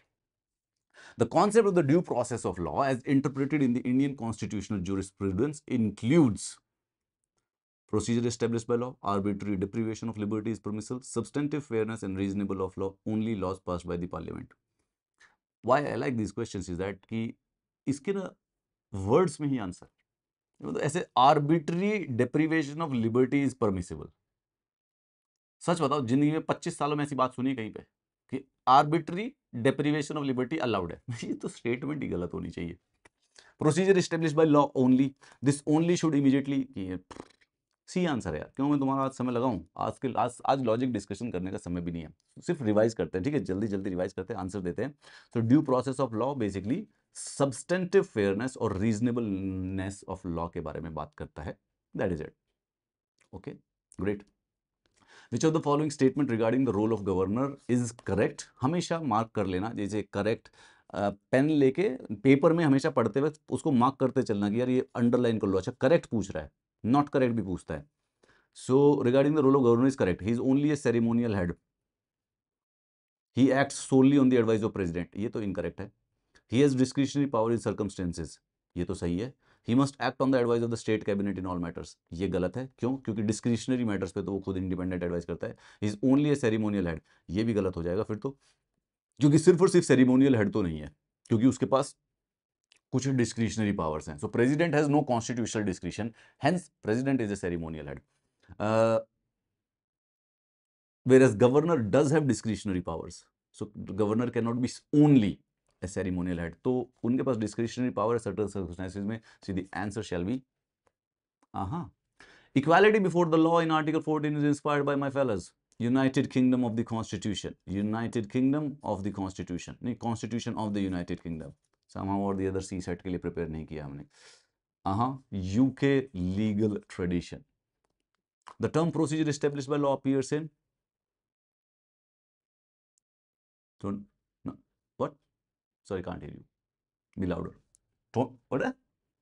The concept of the due process of law as interpreted in the Indian constitutional jurisprudence includes procedure established by law, arbitrary deprivation of liberty is permissible, substantive fairness and reasonable of law, only laws passed by the parliament. Why I like these questions is that कि इसके ना words में ही answer, मतलब ऐसे arbitrary deprivation of liberty is permissible. सच बताओ, जिंदगी में 25 सालों में ऐसी बात सुनी कहीं पे कि arbitrary deprivation of liberty allowed है? ये तो स्टेटमेंट ही गलत होनी चाहिए। Procedure establish by law only, this only should immediately, C answer है यार। क्यों मैं तुम्हारा आज समय लगाऊं, आज लॉजिक डिस्कशन करने का समय भी नहीं है, सिर्फ रिवाइज करते हैं, ठीक है, जल्दी जल्दी रिवाइज करते हैं, आंसर देते हैं। तो due process of law basically substantive fairness और रीजनेबलनेस ऑफ लॉ के बारे में बात करता है, that is it. Okay, great. Which of the following statement regarding the role of governor is correct? हमेशा मार्क कर लेना, जैसे करेक्ट पेन लेके पेपर में हमेशा पढ़ते वक्त उसको मार्क करते चलना कि यार ये अंडरलाइन कर लो, अच्छा करेक्ट पूछ रहा है, नॉट करेक्ट भी पूछता है। So regarding the role of governor is correct, he is only a ceremonial head, he acts solely on the advice of president, ये तो इनकरेक्ट है। He has discretionary power in circumstances, ये तो सही है। He must act on the advice of the state cabinet in all matters, ये गलत है। क्यों? क्योंकि डिस्क्रिशनरी मैटर्स पे तो वो खुद इंडिपेंडेंट एडवाइस करता है। ही is only a ceremonial head, ये भी गलत हो जाएगा फिर तो, क्योंकि सिर्फ और सिर्फ सेरेमोनियल हेड तो नहीं है, क्योंकि उसके पास कुछ डिस्क्रिशनरी पावर्स हैं। So president has no constitutional discretion, hence president is a ceremonial head. whereas governor does have discretionary powers, so the governor cannot be only a ceremonial head, तो उनके पास discretionary power है certain circumstances में, so the answer shall be Equality before the law in Article 14 is inspired by my fellas. United Kingdom of the Constitution. United Kingdom of the Constitution. नहीं, Constitution of the United Kingdom. Somehow or the other C set के लिए prepare नहीं किया हमने. UK legal tradition. The term procedure established by law appears in. Don't. No. What? Sorry, can't hear you. Be louder. What?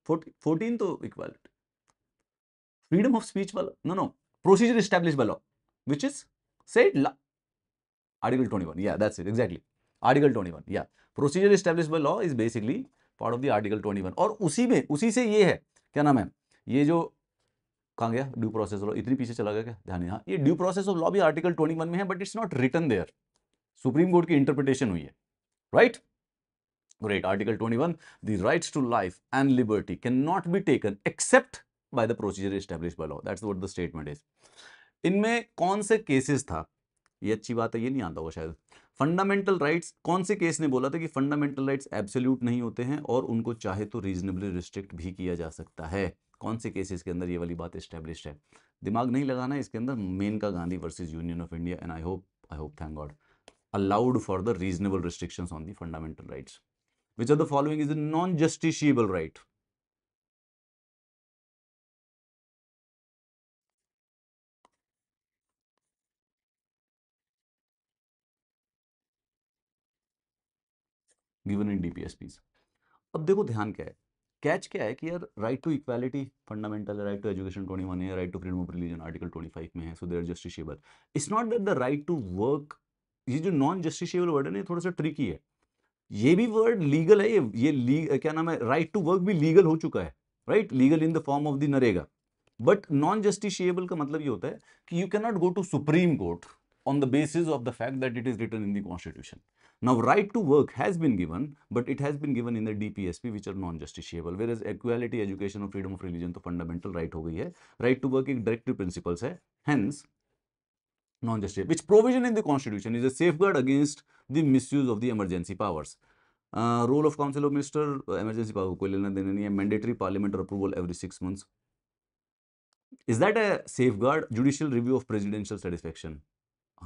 14 तो equality. Freedom of speech वाला. No. Procedure established by law, which is said law. Article 21. Yeah, that's it. Exactly. Article 21. Yeah. Procedure established by law is basically part of the Article 21. और उसी से ये है, क्या नाम है, ये जो कहाँ गया ड्यू प्रोसेस ऑफ लॉ, इतनी पीछे चला गया क्या, ध्यान नहीं. हाँ, ये ड्यू प्रोसेस ऑफ लॉ भी आर्टिकल 21 में है, but it's not written there. Supreme court की इंटरप्रिटेशन हुई है, right. Great. Article 21, the rights to life and liberty cannot be taken except by the procedure established by law. That's what the statement is. इनमें कौन से cases था, ये अच्छी बात है, ये नहीं आता होगा शायद. फंडामेंटल राइट्स, कौन से केस ने बोला था कि फंडामेंटल राइट्स एब्सोल्यूट नहीं होते हैं और उनको चाहे तो रीजनेबली रिस्ट्रिक्ट भी किया जा सकता है. कौन से केसेस के अंदर ये वाली बात एस्टेब्लिश्ड है. दिमाग नहीं लगाना है इसके अंदर. Maneka Gandhi versus union of India, and I hope thank god allowed for the reasonable restrictions on the fundamental rights. Which of the following is a non-justiciable right? Given in DPSPs. अब देखो ध्यान क्या है, कैच क्या है कि यार राइट टू इक्वालिटी फंडामेंटल है, राइट टू एजुकेशन 21 है, right to freedom of religion article 25 में है, so they are justiciable. It's not that the right to work, ये जो नॉन जस्टिशिएबल वर्ड है ना, थोड़ा सा ट्रिकी है. ये भी वर्ड लीगल है, ये क्या नाम है, राइट टू वर्क भी लीगल हो चुका है, right, legal in the form of the NREGA. But non justiciable का मतलब ये होता है कि you can not go to supreme court on the basis of the fact that it is written in the constitution. Now right to work has been given, but it has been given in the DPSP which are non-justiciable, whereas equality, education और freedom of religion तो fundamental right हो गई है. Right to work एक directive principles है, hence non-justiciable. Which provision in the constitution is a safeguard against the misuse of the emergency powers. Role of council of minister, emergency power कोई लेना देना नहीं है. Mandatory parliament approval every 6 months. Is that a safeguard? Judicial review of presidential satisfaction.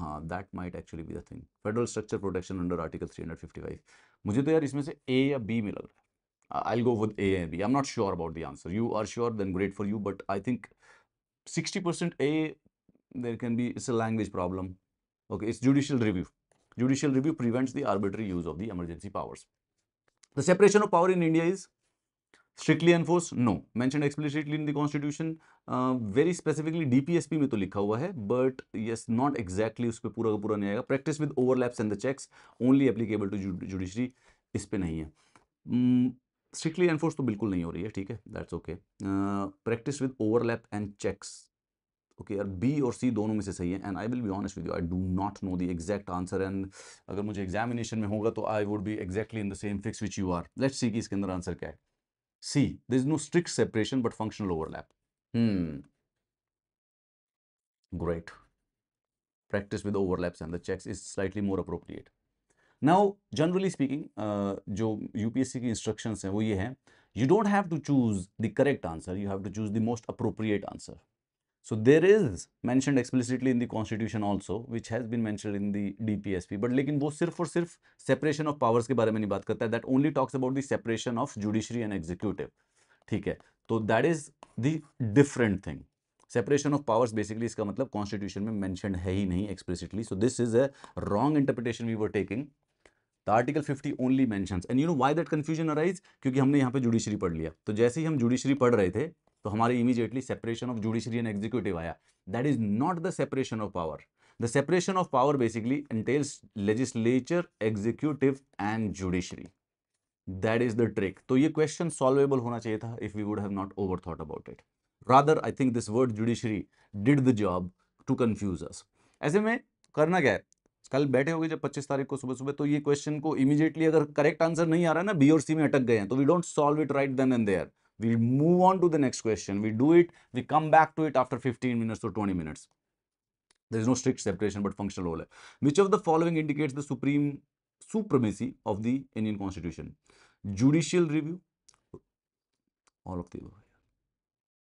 हाँ, that might actually be the thing. Federal structure protection under Article 355. मुझे तो यार इसमें से A या B में लग रहा है. I'll go with A and B. I'm not sure about the answer. You are sure, then great for you. But I think 60% A, there can be, it's a language problem. Okay, it's judicial review. Judicial review prevents the arbitrary use of the emergency powers. The separation of power in India is strictly enforced? No. Mentioned explicitly in the constitution. Very specifically DPSP में तो लिखा हुआ है, but yes, not exactly उस पे पूरा का पूरा नहीं आएगा. Practice with overlaps and the checks only applicable to judiciary, इस पे नहीं है. Strictly enforced तो बिल्कुल नहीं हो रही है, ठीक है, that's okay. Practice with overlap and checks. Okay, यार B और C दोनों में से सही है. And I will be honest with you, I do not know the exact answer. And अगर मुझे examination में होगा तो I would be exactly in the same fix which you are. Let's see कि इसके अंदर आंसर क्या है. C, there is no strict separation but functional overlap. Great. Practice with overlaps and the checks is slightly more appropriate. Now, generally speaking, जो UPSC की instructions हैं वो ये हैं, you don't have to choose the correct answer, you have to choose the most appropriate answer. So there is mentioned explicitly in the constitution also, which has been mentioned in the DPSP, but लेकिन वो सिर्फ और सिर्फ separation of powers के बारे में नहीं बात करता है. That only talks about the separation of judiciary and executive. ठीक है, तो that is the different thing. Separation of powers basically इसका मतलब constitution में mentioned है ही नहीं explicitly. So this is a wrong interpretation we were taking. The Article 50 only mentions, and you know why that confusion arise? क्योंकि हमने यहाँ पे judiciary पढ़ लिया. तो जैसे ही हम judiciary पढ़ रहे थे तो हमारे immediately separation of judiciary and executive आया. That is not the separation of power. The separation of power basically entails legislature, executive and judiciary. That is the trick. तो ये question solvable होना चाहिए था if we would have not overthought about it. Rather, I think this word judiciary did the job to confuse us. ऐसे में करना क्या है, कल बैठे होगे जब 25 तारीख को सुबह सुबह, तो ये क्वेश्चन को इमीडिएटली अगर करेक्ट आंसर नहीं आ रहा है ना, बी और सी में अटक गए हैं, तो we don't solve it right then and there. We move on to the next question, we do it, we come back to it after 15 minutes or 20 minutes. There is no strict separation but functional role. Which of the following indicates the supremacy of the Indian Constitution? Judicial review, all of the above.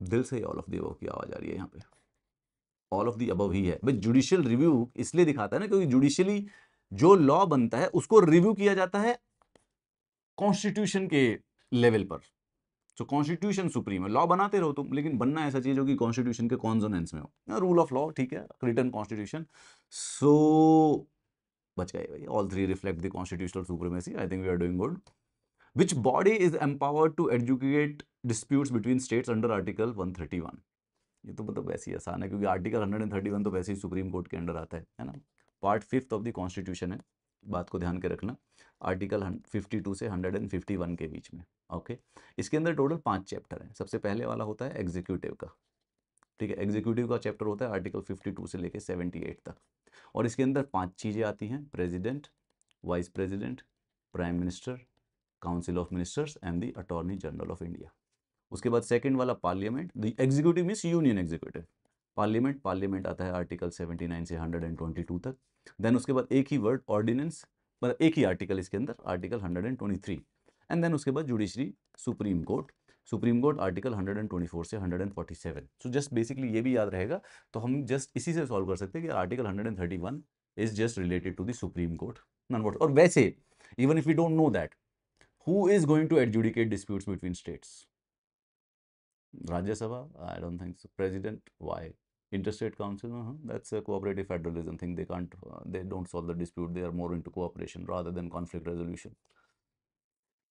दिल से all of the above की आवाज आ रही है यहाँ पे, all of the above ही है भाई। जुडिशियल रिव्यू इसलिए दिखाता है ना क्योंकि जुडिशियली जो लॉ बनता है उसको रिव्यू किया जाता है कॉन्स्टिट्यूशन के लेवल पर। सो कॉन्स्टिट्यूशन सुप्रीम है, लॉ बनाते रहो तुम, लेकिन बनना ऐसा चीज हो कि कॉन्स्टिट्यूशन के कॉन्सोनेंस में हो, रूल ऑफ लॉ, ठीक है, रिटन कॉन्स्टिट्यूशन। सो बच गए भाई, all three reflect the constitutional supremacy, I think we are doing good. Which body is empowered to adjudicate disputes between states under Article 131? ये तो मतलब वैसे ही आसान है क्योंकि आर्टिकल 131 तो वैसे ही सुप्रीम कोर्ट के अंडर आता है ना। पार्ट 5 ऑफ द कॉन्स्टिट्यूशन है, बात को ध्यान के रखना, आर्टिकल 52 से 151 के बीच में। ओके, इसके अंदर टोटल 5 चैप्टर हैं। सबसे पहले वाला होता है एग्जीक्यूटिव का, ठीक है, एग्जीक्यूटिव का चैप्टर होता है आर्टिकल 52 से लेकर 78 तक, और इसके अंदर 5 चीज़ें आती हैं, president, vice president, prime minister, council of ministers and the attorney general of India. उसके बाद सेकंड वाला parliament, the executive means union executive, parliament आता है आर्टिकल 79 से 122 तक। देन उसके बाद एक ही वर्ड ऑर्डिनेंस, मतलब एक ही आर्टिकल इसके अंदर, आर्टिकल 123। एंड देन उसके बाद जुडिशरी, सुप्रीम कोर्ट आर्टिकल 124 से 147। सो जस्ट बेसिकली ये भी याद रहेगा, तो हम जस्ट इसी से सॉल्व कर सकते हैं कि article 131 is just related to the supreme court, non what. और वैसे even if you don't know that, who is going to adjudicate disputes between states? Rajya Sabha? I don't think so. President? Why? Interstate Council? That's a cooperative federalism thing. They can't, they don't solve the dispute. They are more into cooperation rather than conflict resolution.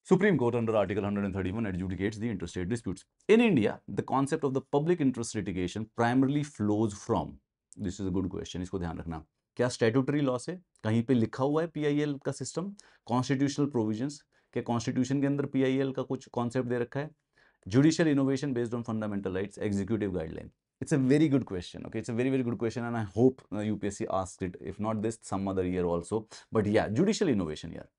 Supreme Court under Article 131 adjudicates the interstate disputes. In India, the concept of the public interest litigation primarily flows from, this is a good question, इसको ध्यान रखना, क्या statutory law से कहीं पे लिखा हुआ है पीआईएल का सिस्टम, कॉन्स्टिट्यूशनल प्रोविजंस, क्या कॉन्स्टिट्यूशन के अंदर पीआईएल का कुछ कॉन्सेप्ट दे रखा है, judicial innovation based on fundamental rights, executive guideline? It's a very good question. Okay, it's a very, very good question, and I hope UPSC asked it. If not this, some other year also. But yeah, judicial innovation, yeah.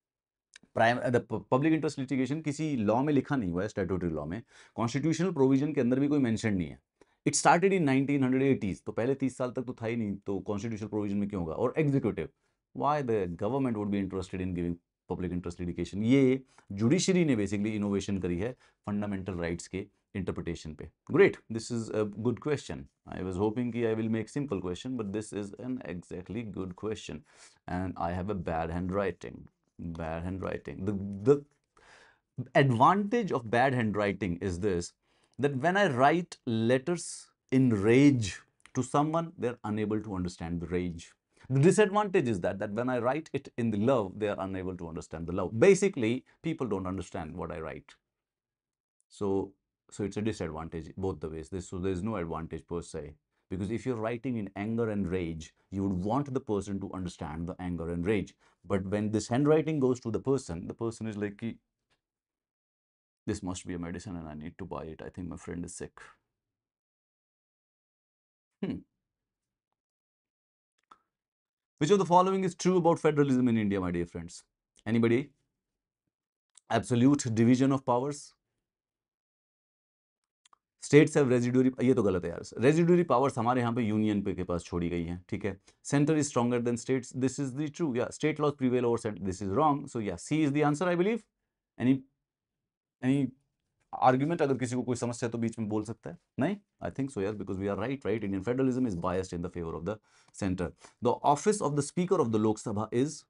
Public interest litigation किसी law में लिखा नहीं हुआ है, statutory law में, constitutional provision के अंदर भी कोई मेंशन नहीं है। इट स्टार्टेड इन 1980s, तो पहले 30 साल तक तो था ही नहीं, तो कॉन्स्टिट्यूशनल प्रोविजन में क्यों होगा? और executive, why the government would be interested in giving public interest litigation? ये जुडिशरी ने बेसिकली इनोवेशन करी है फंडामेंटल राइट्स के इंटरप्रिटेशन पे। Great, this is a good question. I was hoping कि I will make simple question, but this is an exactly good question, and I have a bad handwriting. Bad handwriting. The advantage of bad handwriting is this, that when I write letters in rage to someone, they're unable to understand the rage. The disadvantage is that when I write it in the love, they are unable to understand the love. Basically, people don't understand what I write. So it's a disadvantage both the ways. So there's no advantage per se. Because if you're writing in anger and rage, you would want the person to understand the anger and rage. But when this handwriting goes to the person is like, this must be a medicine and I need to buy it. I think my friend is sick. Which of the following is true about federalism in India, my dear friends? Anybody? Absolute division of powers. States have residuary, ये तो गलत है यार, residuary powers हमारे यहाँ पे union पे के पास छोड़ी गई हैं, ठीक है। Centre is stronger than states, this is the true, या state laws prevail over centre, this is wrong. So yeah C is the answer, I believe. Any argument? अगर किसी को कोई समस्या तो बीच में बोल सकता है। नहीं, आई थिंक सो यार, because we are right, Indian federalism is biased in the favour of the centre. The office of the speaker of the Lok Sabha is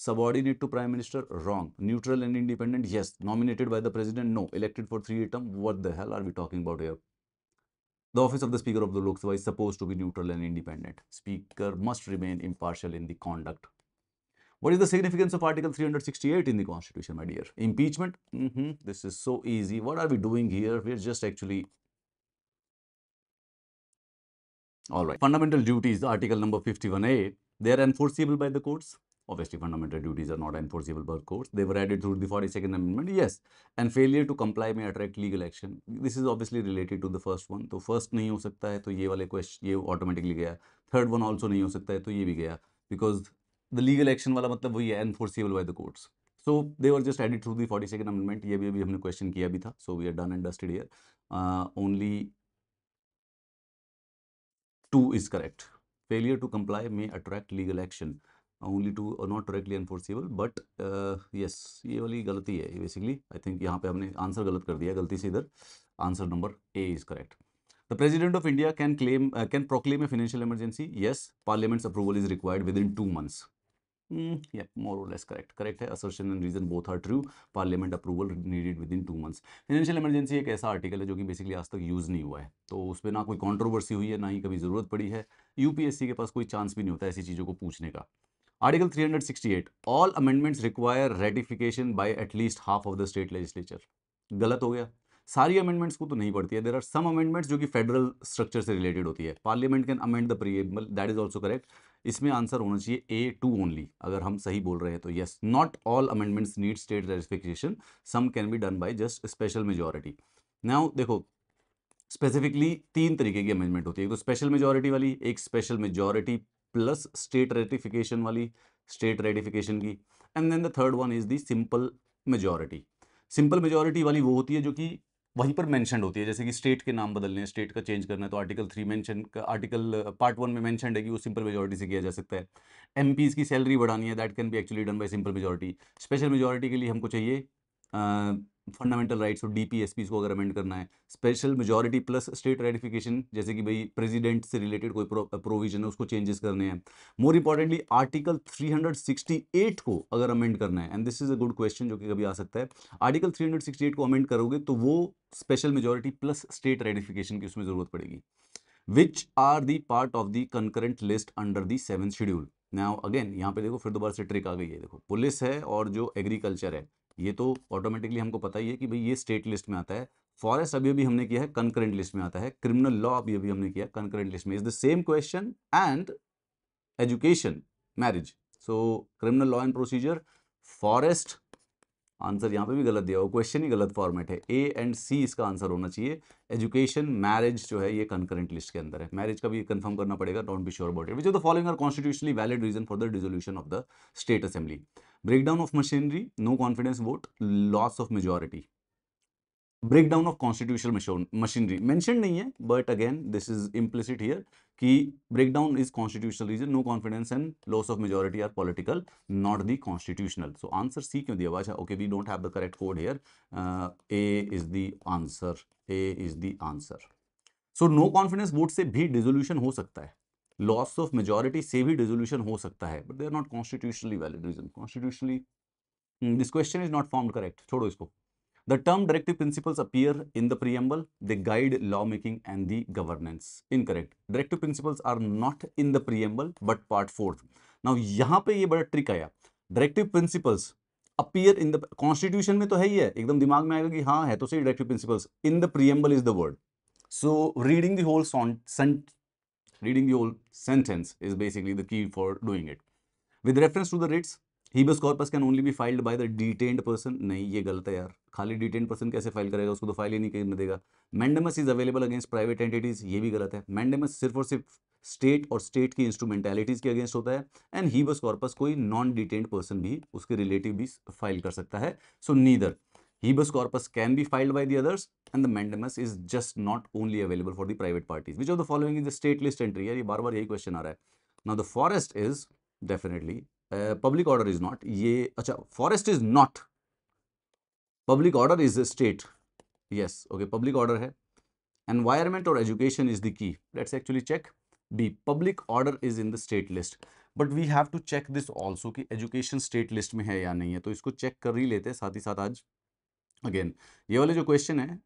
subordinate to prime minister? Wrong. Neutral and independent? Yes. Nominated by the president? No. Elected for 3-year term? What the hell are we talking about here? The office of the speaker of the Lok Sabha is supposed to be neutral and independent. Speaker must remain impartial in the conduct. What is the significance of Article 368 in the Constitution, my dear? Impeachment? This is so easy. What are we doing here? We're just actually... All right. Fundamental duties, Article number 51A, they are enforceable by the courts. Obviously, fundamental duties are not enforceable by courts. They were added through the 42nd Amendment, yes. And failure to comply may attract legal action. This is obviously related to the first one. तो first नहीं हो सकता है, तो ये वाले question ये automatically गया. Third one also नहीं हो सकता है, तो ये भी गया. Because the legal action वाला मतलब वही है, enforceable by the courts. So they were just added through the 42nd Amendment. ये भी अभी हमने question किया भी था. So we are done and dusted here. Only 2 is correct. Failure to comply may attract legal action. Only 2 are not directly enforceable, but yes, ये वाली गलती है बेसिकली। आई थिंक यहाँ पे हमने आंसर गलत कर दिया गलती से इधर। Answer number A is correct. The President of India can proclaim a financial emergency. Yes, Parliament's approval is required within 2 months. Yeah, more or less correct. Correct है. Assertion and reason both are true. Parliament approval needed within 2 months. Financial emergency एक ऐसा article है जो कि basically आज तक use नहीं हुआ है, तो उस पर ना कोई कंट्रोवर्सी हुई है, ना ही कभी जरूरत पड़ी है. यूपीएससी के पास कोई चांस भी नहीं होता ऐसी चीजों को पूछने का. Article 368, all amendments require ratification bye at least half of the state legislature. गलत हो गया. सारी अमेंडमेंट्स को तो नहीं पड़ती है. देयर आर सम अमेंडमेंट्स जो कि फेडरल स्ट्रक्चर से रिलेटेड होती है. Parliament can amend the preamble, that is also correct. इसमें आंसर होना चाहिए A2 ओनली, अगर हम सही बोल रहे हैं तो. Yes, not all amendments need state ratification, some can be done by just special majority. Now देखो, स्पेसिफिकली 3 तरीके की अमेंडमेंट होती है. एक तो स्पेशल मेजॉरिटी वाली, एक special majority plus state ratification वाली, स्टेट रेटिफिकेशन की, and then the third one is the simple majority. Simple majority वाली वो होती है जो कि वहीं पर मेंशन होती है, जैसे कि स्टेट के नाम बदलने हैं, स्टेट का चेंज करना है, तो आर्टिकल 3 मेंशन, आर्टिकल पार्ट 1 में मेंशन है कि वो सिंपल मेजॉरिटी से किया जा सकता है. एमपीज की सैलरी बढ़ानी है, that can be actually done by simple majority. Special majority के लिए हमको चाहिए फंडामेंटल राइट्स और डीपीएसपीज को अगर अमेंड करना है. Special majority plus state ratification, जैसे कि भाई प्रेसिडेंट से रिलेटेड कोई प्रोविजन है उसको चेंजेस करने हैं. मोर इंपॉर्टेंटली आर्टिकल 368 को अगर अमेंड करना है, and this is a good question जो कि कभी आ सकता है. आर्टिकल 368 को अमेंड करोगे तो वो special majority plus state ratification की उसमें जरूरत पड़ेगी. Which are the part of the concurrent list under the 7th schedule. Now again यहाँ पे देखो फिर दोबारा से ट्रिक आ गई है. देखो, पुलिस है और जो एग्रीकल्चर है, ये तो ऑटोमेटिकली हमको पता ही है कि भाई ये स्टेट लिस्ट में आता है. फॉरेस्ट अभी अभी हमने किया है कंकरेंट लिस्ट में आता है. क्रिमिनल लॉ अभी अभी हमने किया कंकरेंट लिस्ट में. Is the same question. And education, marriage, so criminal law and procedure, forest. Answer यहाँ पे भी गलत दिया हुआ, क्वेश्चन ही गलत फॉर्मेट है. ए एंड सी इसका आंसर होना चाहिए. एजुकेशन, मैरिज जो है ये कंकरेंट लिस्ट के अंदर है. मैरिज का भी कंफर्म करना पड़ेगा. Don't be sure about it. Which of the following are constitutionally valid reason for the dissolution of the state assembly. Breakdown of machinery, no confidence vote, loss of majority. Breakdown of constitutional machinery mention नहीं है, but again this is implicit here कि breakdown is constitutional reason. No confidence and loss of majority are political, not the constitutional. So answer C क्यों दिया हुआ है? Okay, we don't have the correct code here. A is the answer. A is the answer. So no confidence vote से भी dissolution हो सकता है, loss of majority से भी डिसोल्यूशन हो सकता है, but they are not constitutionally valid reason. Constitutionally this question is not found correct. छोड़ो इसको. The term directive principles appear in the preamble. They guide lawmaking and the governance. Incorrect. Directive principles are not in the preamble but part 4th. Now यहाँ पे ये बड़ा trick आया. Directive principles appear in the constitution में तो है ही है, एकदम दिमाग में आएगा कि हाँ है तो सही directive principles. In the preamble is the word. So reading the whole sentence is basically the key for doing it. With reference to the writs, Habeas corpus can only be filed by the detained person. नहीं, ये गलत है यार. खाली detained person कैसे file करेगा? उसको तो फाइल ही नहीं करने देगा. Mandamus is available against private entities. ये भी गलत है. Mandamus सिर्फ और सिर्फ स्टेट और स्टेट की इंस्ट्रूमेंटैलिटीज के अगेंस्ट होता है. एंड Habeas corpus कोई नॉन डिटेन्ड पर्सन भी, उसके रिलेटिव भी फाइल कर सकता है. सो neither Habeas corpus can be filed by the others and the mandamus is just not only available for the private parties. Which of the following is the state list entry? यार ये बार बार यही question आ रहा है. Now the forest is definitely. Public order is not. ये अच्छा, forest is not. Public order is state. Yes, okay, public order है. Environment और education is the key. Let's actually check. B, public order is in the state list, but we have to check this also कि education state list में है या नहीं है, तो इसको चेक कर ही लेते हैं साथ ही साथ आज. अगेन ये वाले जो क्वेश्चन है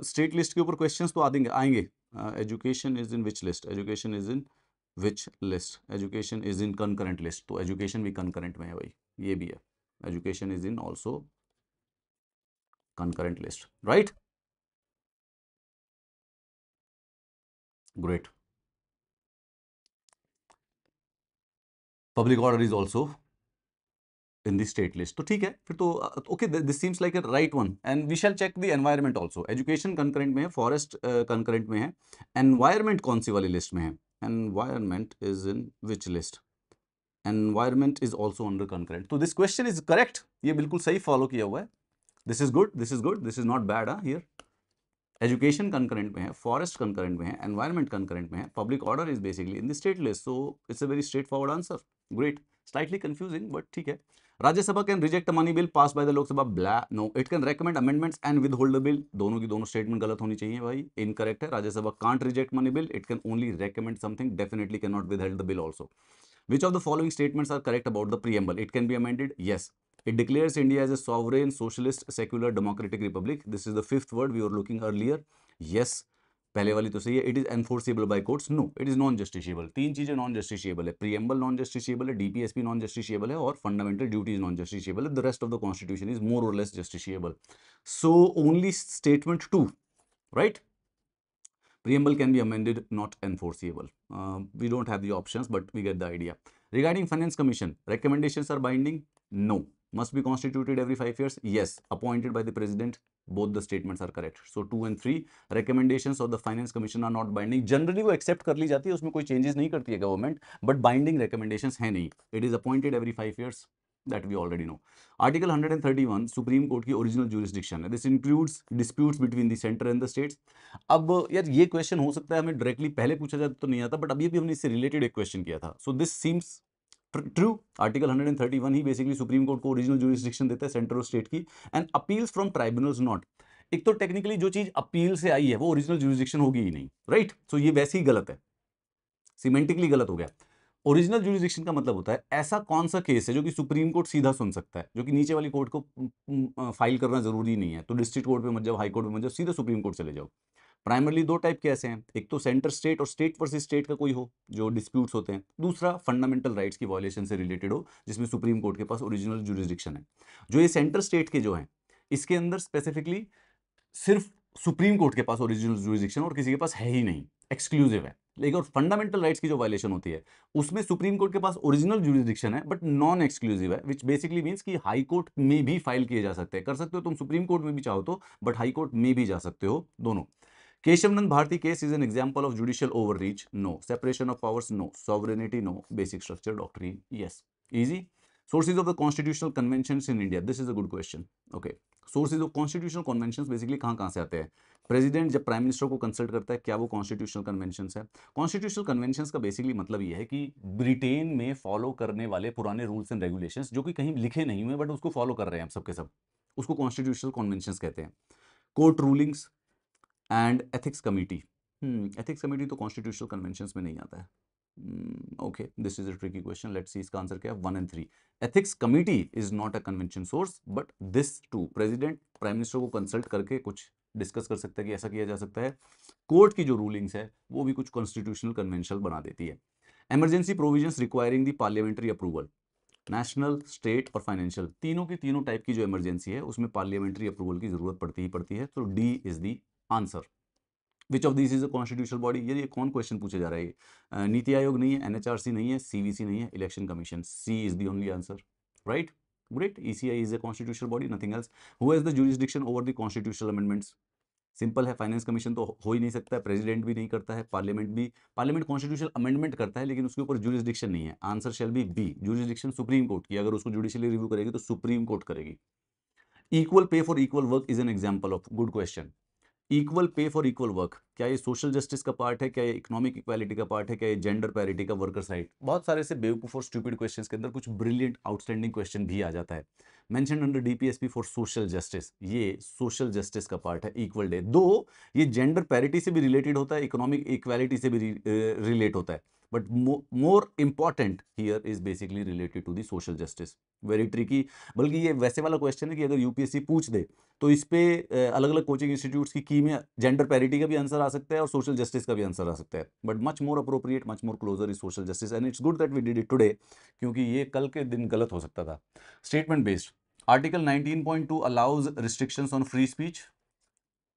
स्टेट लिस्ट के ऊपर क्वेश्चंस तो आएंगे. Education is in which list? Education is in which list? Education is in concurrent list. तो education भी concurrent में है भाई, ये भी है. Education is in also concurrent list, right? Great. Public order is also in the state list. तो ठीक है फिर तो. okay, this seems like a right one. And we shall check the environment also. Education concurrent में है, forest concurrent में है, environment कौन सी वाली list में है? Environment is in which list? Environment is also under concurrent. So this question is correct. ये बिल्कुल सही follow किया हुआ है. This is good. This is good. This is not bad. Here. Education concurrent में है, forest concurrent में है, environment concurrent में है, public order is basically in the state list. So it's a very straightforward answer. Great. Slightly confusing, but ठीक है. Rajya Sabha can reject a money bill passed by the Lok Sabha. Blah. No, it can recommend amendments and withhold the bill. दोनों की दोनों statement गलत होनी चाहिए भाई, incorrect है. Rajya Sabha can't reject money bill. It can only recommend something. Definitely cannot withhold the bill also. Which of the following statements are correct about the preamble? It can be amended. Yes. It declares India as a sovereign, socialist, secular, democratic republic. This is the fifth word we were looking earlier. Yes. पहले वाली तो सही है. It is enforceable by courts. No, it is non justiciable. तीन चीजें non justiciable है. Preamble non justiciable है, DPSP non justiciable है, और फंडामेंटल ड्यूटीज नॉन जस्टिशिएबल है. The rest of the constitution is more और less justiciable. So only statement 2, right? Preamble can be amended, not enforceable. We don't have the options, but we get the idea. Regarding Finance Commission, recommendations are binding? No. Must be constituted every 5 years? Yes. Appointed by the president? Both the statements are correct. So 2 and 3, recommendations of the Finance Commission are not binding. Generally वो accept कर ली जाती है, उसमें कोई changes नहीं करती है government, but binding recommendations है नहीं. It is appointed every 5 years. That we already know. Article 131 supreme court की ओरिजिनल jurisdiction है. This includes disputes between the center and the states. अब यार ये क्वेश्चन हो सकता है हमें डायरेक्टली पहले पूछा जाता तो नहीं आता, बट अभी हमने इससे रिलेटेड एक क्वेश्चन किया था. So this seems true. Article 131 he basically supreme court को ओरिजिनल jurisdiction देता है सेंटर और स्टेट की. And appeals from tribunals not. एक तो टेक्निकली जो चीज अपील से आई है वो ओरिजिनल jurisdiction होगी ही नहीं, राइट? सो ये वैसे ही गलत है, सिमेंटिकली गलत हो गया. ओरिजिनल जुरिस्डिक्शन का मतलब होता है ऐसा कौन सा केस है जो कि सुप्रीम कोर्ट सीधा सुन सकता है, जो कि नीचे वाली कोर्ट को फाइल करना जरूरी नहीं है. तो डिस्ट्रिक्ट कोर्ट पे मत जाओ, हाई कोर्ट पे मत जाओ, सीधा सुप्रीम कोर्ट चले जाओ. प्राइमरली दो टाइप के ऐसे हैं, एक तो सेंटर स्टेट और स्टेट वर्सेस स्टेट का कोई हो जो डिस्प्यूट्स होते हैं. दूसरा फंडामेंटल राइट्स की वायलेशन से रिलेटेड हो जिसमें सुप्रीम कोर्ट के पास ओरिजिनल जुरिस्डिक्शन है. जो ये सेंटर स्टेट के जो हैं इसके अंदर स्पेसिफिकली सिर्फ सुप्रीम कोर्ट के पास ओरिजिनल जुरिस्डिक्शन और किसी के पास है ही नहीं, एक्सक्लूसिव है. लेकिन और फंडामेंटल राइट्स की जो वायलेशन होती है उसमें सुप्रीम कोर्ट के पास ओरिजिनल जुरिस्डिक्शन है बट नॉन एक्सक्लूसिव है, विच बेसिकली मींस कि हाई कोर्ट में भी फाइल किए जा सकते हैं. कर सकते हो तुम सुप्रीम कोर्ट में भी चाहो तो, बट हाई कोर्ट में भी जा सकते हो, दोनों. Keshavananda Bharati case is an example of judicial overreach? No. Separation of powers? No. Sovereignty? No. Basic structure doctrine? Yes. Easy. Sources of the constitutional conventions in India? This is a good question. Okay, sources of constitutional conventions basically कहाँ से आते हैं? President जब prime minister को consult करता है, क्या वो कॉन्स्टिट्यूशनल कन्वेंशंस है? कॉन्स्टिट्यूशनल कन्वेंशंस का बेसिकली मतलब ये है कि ब्रिटेन में फॉलो करने वाले पुराने रूल्स एंड रेगुलेशंस जो कि कहीं लिखे नहीं हुए बट उसको फॉलो कर रहे हैं सब के सब, उसको कॉन्स्टिट्यूशनल कन्वेंशंस कहते हैं. Court rulings and ethics committee. Ethics committee तो कॉन्स्टिट्यूशनल कन्वेंशंस में नहीं आता है. Okay, this is a tricky question. Let's see इसका आंसर क्या है. 1 and 3. Ethics committee is not a convention source but this too president prime minister को consult करके कुछ डिस्कस कर सकता है कि ऐसा किया जा सकता है. कोर्ट की जो रूलिंग्स है वो भी कुछ कॉन्स्टिट्यूशनल कन्वेंशन बना देती है. Emergency provisions requiring the parliamentary approval. National, state और फाइनेंशियल, तीनों की तीनों टाइप की जो इमरजेंसी है उसमें पार्लियामेंट्री अप्रूवल की जरूरत पड़ती ही पड़ती है. तो D is the answer. Which of this is a constitutional body? ये कौन क्वेश्चन पूछा जा रहा है? नीति आयोग नहीं है, एनएचआरसी नहीं है, सीवीसी नहीं है, election commission. C is the only answer, right? Great. ECI is a constitutional body, nothing else. Who has the jurisdiction over the constitutional amendments? Simple है, फाइनेंस कमीशन तो हो ही नहीं सकता है, प्रेसिडेंट भी नहीं करता है, पार्लियामेंट कॉन्स्टिट्यूशनल अमेंडमेंट करता है लेकिन उसके ऊपर जुरिस्डिक्शन नहीं है. Answer shall be B. Jurisdiction supreme court की, अगर उसको जुडिशियली रिव्यू करेगी तो सुप्रीम कोर्ट करेगी. Equal pay for equal work is an example of, good question. Equal pay for equal work, क्या ये सोशल जस्टिस का पार्ट है? क्या ये इकोनॉमिक इक्वालिटी का पार्ट है? क्या ये जेंडर पैरिटी का, वर्कर्स राइट? बहुत सारे से बेवकूफ और स्टूपिड क्वेश्चंस के अंदर कुछ ब्रिलियंट आउटस्टैंडिंग क्वेश्चन भी आ जाता है. Mention under DPSP for social justice, ये सोशल जस्टिस का पार्ट है. इक्वल डे, दो ये जेंडर पैरिटी से भी रिलेटेड होता है, इकोनॉमिक इक्वालिटी से भी रिलेट होता है, but more important here is basically related to the social justice. Very tricky. बल्कि ये वैसे वाला क्वेश्चन है कि अगर यूपीएससी पूछ दे तो इस पे अलग अलग कोचिंग इंस्टीट्यूट्स की में जेंडर पैरिटी का भी आंसर आ सकता है और सोशल जस्टिस का भी आंसर आ सकता है, but much more appropriate, much more closer is social justice. And it's good that we did it today, क्योंकि ये कल के दिन गलत हो सकता था. Statement based. Article 19.2 allows restrictions on free speech.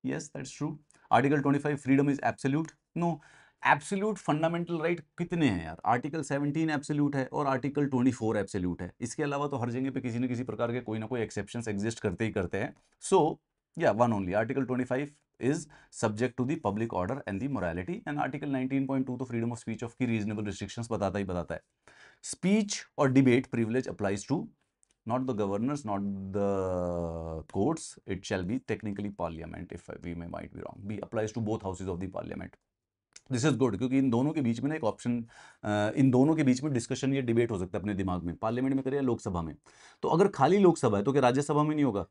Yes, that's true. Article 25 freedom is absolute. No. Absolute fundamental right कितने हैं यार? आर्टिकल 17 एब्सोल्यूट है और आर्टिकल 24 एब्सोल्यूट है. इसके अलावा तो हर जगह पे किसी न किसी प्रकार के कोई ना कोई एक्सेप्शंस एग्जिस्ट करते ही करते हैं. सो या one only. Article 25 is subject to the public order and the morality, and article 19.2 तो freedom of speech of की reasonable restrictions बताता ही बताता है. Speech और debate privilege applies to not the governors, not the courts. It shall be technically parliament, if we might be wrong. B applies to both houses of the parliament. This is good, क्योंकि इन दोनों के बीच में ना एक option, इन दोनों के बीच में discussion, ये डिबेट हो सकता है अपने दिमाग में, पार्लियामेंट में करें या लोकसभा में। तो अगर खाली लोकसभा है तो क्या राज्यसभा में नहीं होगा?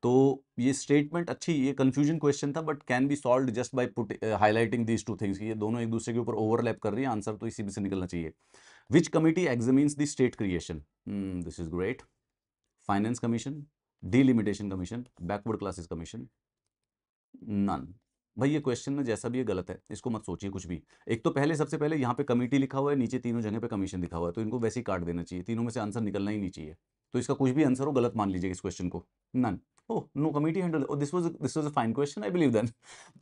तो ये स्टेटमेंट अच्छी, ये कंफ्यूजन क्वेश्चन था, but can be solved just buy put highlighting these two things. ये दोनों एक दूसरे के ऊपर ओवरलैप कर रही है, आंसर तो इसी में से निकलना चाहिए। Which committee examines the state creation? This is great. Finance commission, delimitation commission, backward classes commission, none. भाई ये क्वेश्चन में जैसा भी ये गलत है, इसको मत सोचिए कुछ भी। एक तो पहले, सबसे पहले यहाँ पे कमेटी लिखा हुआ है, नीचे तीनों जगह पे कमीशन लिखा हुआ है, तो इनको वैसे ही काट देना चाहिए, तीनों में से आंसर निकलना ही नहीं चाहिए। तो इसका कुछ भी आंसर हो गलत मान लीजिए इस क्वेश्चन को, none. Oh, no committee handle, this was a fine question, I believe then.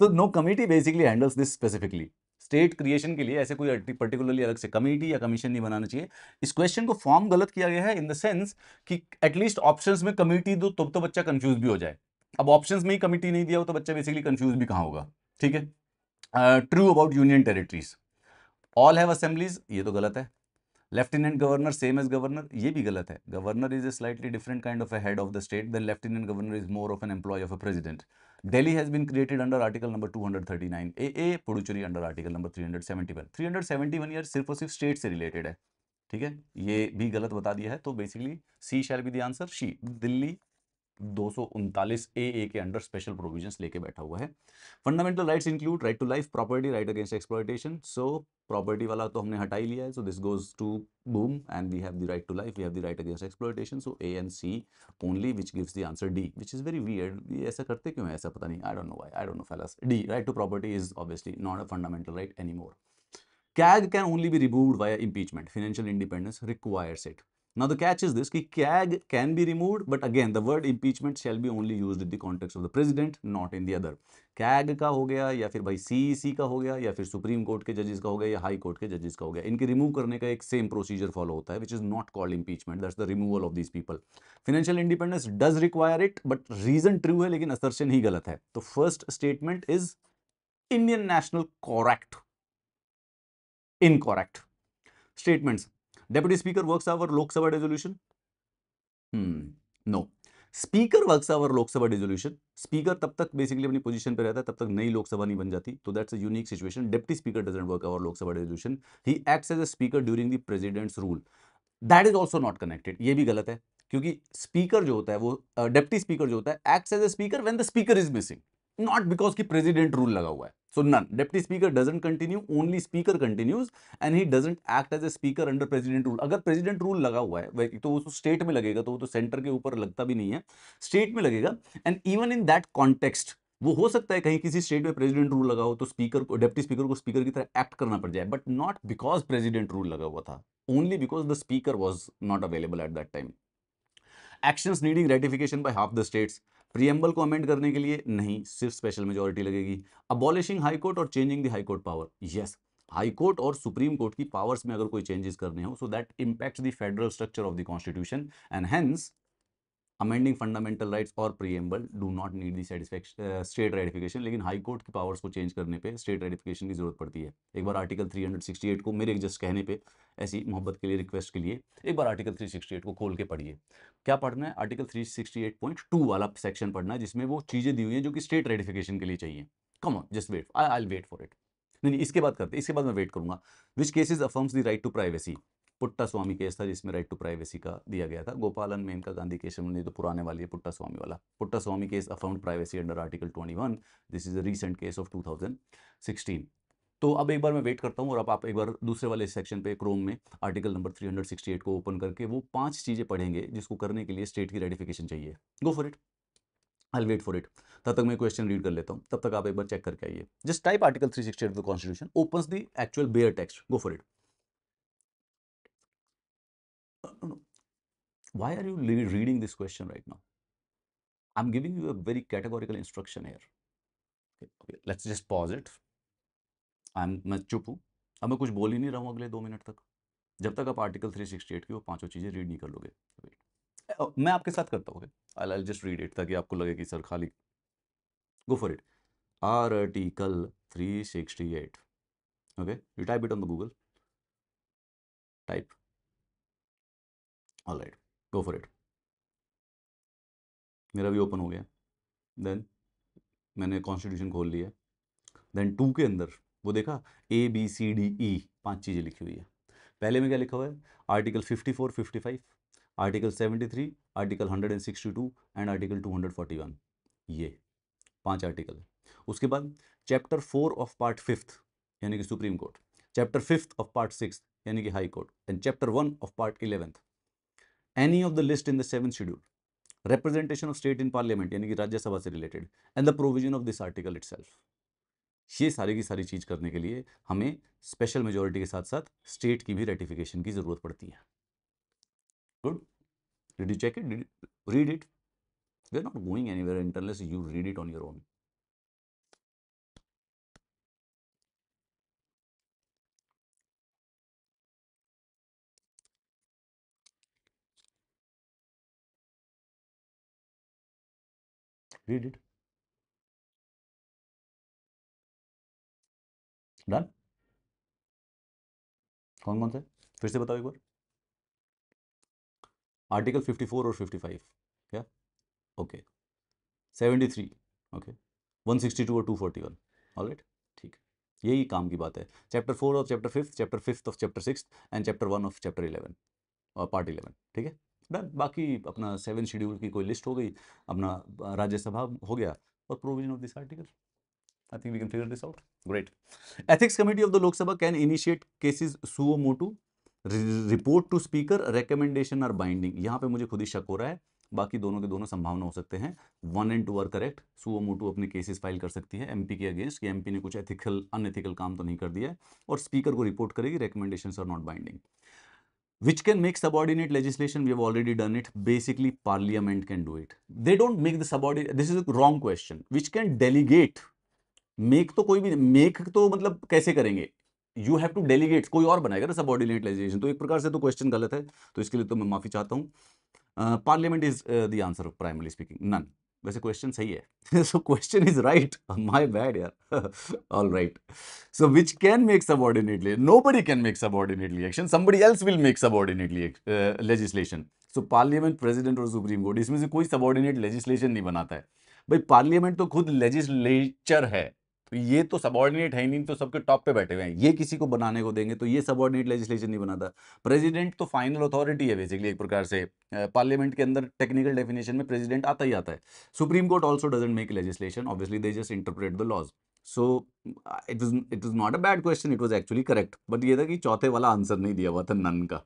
तो no committee basically handles this specifically. State creation के लिए ऐसे कोई पर्टिकुलरली अलग से कमेटी या कमीशन नहीं बनाना चाहिए। इस क्वेश्चन को फॉर्म गलत किया गया है इन द सेंस कि एटलीस्ट ऑप्शंस में कमिटी दो, तब तो बच्चा कंफ्यूज भी हो जाए। अब ऑप्शंस में ही कमिटी नहीं दिया हो तो बच्चा बेसिकली कंफ्यूज भी कहां होगा। ठीक है। True about union territories, all have assemblies, ये तो गलत है। Lieutenant governor same as governor, ये भी गलत है। Governor is a slightly different kind of a head of the state, then lieutenant governor is more of an employ of a president. Delhi has been created under article number 239 AA, Puducherry under article number 371। 371 ईयर सिर्फ और सिर्फ state से related है। ठीक है, ये भी गलत बता दिया है, तो basically C shall be the answer, she. Delhi 239 A के अंडर स्पेशल प्रोविजंस लेके बैठा हुआ है। Fundamental rights include right to life, property, right against exploitation. So property वाला तो हमने हटा ही लिया है, so this goes to boom, and we have the right to life, we have the right against exploitation, so A and C only, which gives the answer D, which is very weird. ये ऐसा करते क्यों है, ऐसा पता नहीं, I don't know why, I don't know fellas. D, right to property is obviously not a fundamental right anymore. CAG can only be removed via impeachment. Financial independence requires it. Now the catch is this: कि CAG can be removed, but again the word impeachment shall be only used in the context of the president, not in the other. CAG का हो गया, या फिर भाई CEC का हो गया, या फिर सुप्रीम कोर्ट के जजेस का हो गया, या हाई कोर्ट के जजेस का हो गया, इनके रिमूव करने का एक सेम प्रोसीजर फॉलो होता है, which is not called impeachment. That's the removal of these people. Financial independence does require it, but reason true है, लेकिन assertion ही गलत है। तो first statement is Indian national correct. Incorrect. Statements: Deputy Speaker works over Lok Sabha resolution. No. Speaker works over Lok Sabha dissolution. Speaker तब तक basically अपनी position पे रहता है, तब तक नई लोकसभा नहीं बन जाती, तो that's a unique situation. Deputy speaker doesn't work over Lok Sabha dissolution, he acts as a speaker during the president's rule. That is also not connected, ये भी गलत है, क्योंकि स्पीकर जो होता है वो, डेप्टी स्पीकर जो होता है, acts as a speaker when the speaker is missing, not because की प्रेसिडेंट रूल लगा हुआ है। So none, deputy speaker doesn't continue, only speaker continues, and he doesn't act as a speaker under president rule. अगर president rule लगा हुआ है तो वो स्टेट में लगेगा, तो वो तो सेंटर के ऊपर लगता भी नहीं है, स्टेट में लगेगा। And even in that context, वो हो सकता है कहीं किसी स्टेट में प्रेसिडेंट रूल लगा हो तो स्पीकर को, डेप्टी स्पीकर को स्पीकर की तरह एक्ट करना पड़ जाए, but not because president rule लगा हुआ था, only because the speaker was not available at that time. Actions needing ratification by half the states. Preamble को अमेंड करने के लिए नहीं, सिर्फ स्पेशल मेजोरिटी लगेगी। अबॉलिशिंग हाई कोर्ट और changing the high court power, yes, high court और supreme court की पावर्स में अगर कोई चेंजेस करने हो, so that impacts the federal structure of the constitution, and hence amending fundamental rights और preamble do not need the state ratification. लेकिन high court की पावर्स को चेंज करने पे स्टेट रेटिफिकेशन की जरूरत पड़ती है। एक बार आर्टिकल 368 को, मेरे जस्ट कहने पे, ऐसी मोहब्बत के लिए, रिक्वेस्ट के लिए, एक बार आर्टिकल 368 को खोल के पढ़िए। क्या पढ़ना है? आर्टिकल 368.2 वाला सेक्शन पढ़ना है, जिसमें वो चीजें दी हुई हैं जो कि स्टेट रेटिफिकेशन के लिए चाहिए। Come on, just wait, I will wait for it. नहीं, इसके बाद करते, इसके बाद मैं वेट करूंगा। Which cases affirms the right to privacy? Putta Swamy case था जिसमें राइट टू प्राइवेसी का दिया गया था। गोपालन मेनका गांधी केस में तो पुराने वाली है, पुट्टा स्वामी वाला। Putta Swamy case affirmed privacy under article 21। This is a recent case of 2016। तो अब एक बार मैं वेट करता हूं, और अब आप एक बार दूसरे वाले सेक्शन पे क्रोम में आर्टिकल नंबर 368 को ओपन करके वो 5 चीजें पढ़ेंगे जिसको करने के लिए स्टेट की रेटिफिकेशन चाहिए। Go for it, I wait for it. तब तक मैं क्वेश्चन रीड कर लेता हूँ, तब तक आप एक बार चेक करके आइए। Just type article 368 of the constitution, opens the actual bare text. Go for it. Why are you reading this question right now? I'm giving you a very categorical instruction here. Okay, let's just pause it. मैं चुप हूँ, अब मैं कुछ बोल ही नहीं रहा हूँ अगले 2 मिनट तक, जब तक आप आर्टिकल 368 की वो 5 चीज़ें रीड नहीं कर लोगे। मैं आपके साथ करता हूँ, आई जस्ट रीड इट, ताकि आपको लगे कि सर खाली। गो for it. Article 368। Okay, you type it on the Google, type, alright, go for it. मेरा भी ओपन हो गया। देन मैंने कॉन्स्टिट्यूशन खोल लिया। देन 2 के अंदर वो देखा, ABCDE 5 चीजें लिखी हुई है। पहले में क्या लिखा हुआ है? Article 54, 55, article 73, article 162 and article 241, ये 5 आर्टिकल। उसके बाद चैप्टर 4 ऑफ पार्ट 5 यानी कि supreme court, chapter 5 of part 6 यानी कि high court, and chapter 1 of part 11, any of the list in the 7th schedule, representation of state in parliament यानी कि राज्यसभा से related, and the provision of this article itself. ये सारी की सारी चीज करने के लिए हमें स्पेशल मेजोरिटी के साथ साथ स्टेट की भी रेटिफिकेशन की जरूरत पड़ती है। Good, did you check it, read it? We are not going anywhere unless you read it on your own. Read it. Done? कौन कौन से फिर से बताओ एक बार। आर्टिकल 54 और 55 क्या? ओके। 73 ओके। 162 और 241 ऑलराइट, ठीक है, यही काम की बात है। Chapter 4 of chapter 5, chapter 5 of chapter 6 and chapter 1 of chapter 11 और पार्ट 11, ठीक है डन। बाकी अपना 7 शेड्यूल की कोई लिस्ट हो गई, अपना राज्यसभा हो गया, और provision of this article. I think we can figure this out. Great. Ethics Committee of the Lok Sabha can initiate cases suo motu, report to speaker, recommendation are binding. यहाँ पे मुझे खुद ही शक हो रहा है, बाकी दोनों के दोनों संभावना हो सकते हैं। 1 और 2 आर करेक्ट। सुओ मोटू अपने केसेस फाइल कर सकती है एमपी के अगेंस्ट कि एमपी ने कुछ एथिकल अनएथिकल काम तो नहीं कर दिया है, और स्पीकर को रिपोर्ट करेगी, recommendations are not binding. Which can make subordinate legislation? We have already done it. Basically, Parliament can do it. They don't make the subordinate. This is a wrong question. Which can delegate? Make तो कोई भी, make तो मतलब कैसे करेंगे? You have to delegate, कोई और बनाएगा ना सबऑर्डिनेट लेजिस्लेशन, तो एक प्रकार से तो क्वेश्चन गलत है, तो इसके लिए तो मैं माफी चाहता हूं। Parliament is the answer primarily speaking, none. वैसे क्वेश्चन सही है, so question is right, my bad यार। All right, so which can make subordinately, nobody can make subordinately action, somebody else will make subordinately legislation. So parliament, president और supreme court, इसमें से कोई subordinate legislation नहीं बनाता है भाई। Parliament तो खुद लेजिस्लेचर है, तो ये तो सबऑर्डिनेट है ही नहीं, तो सबके टॉप पे बैठे हुए हैं, ये किसी को बनाने को देंगे तो ये सबऑर्डिनेट लेजिस्लेशन नहीं बनाता। प्रेसिडेंट तो फाइनल अथॉरिटी है बेसिकली एक प्रकार से, पार्लियामेंट के अंदर टेक्निकल डेफिनेशन में प्रेसिडेंट आता ही आता है। Supreme court also doesn't make legislation, obviously they just interpret the laws. So it was not a bad question, it was actually correct, but ये था कि चौथे वाला आंसर नहीं दिया हुआ था, नन का।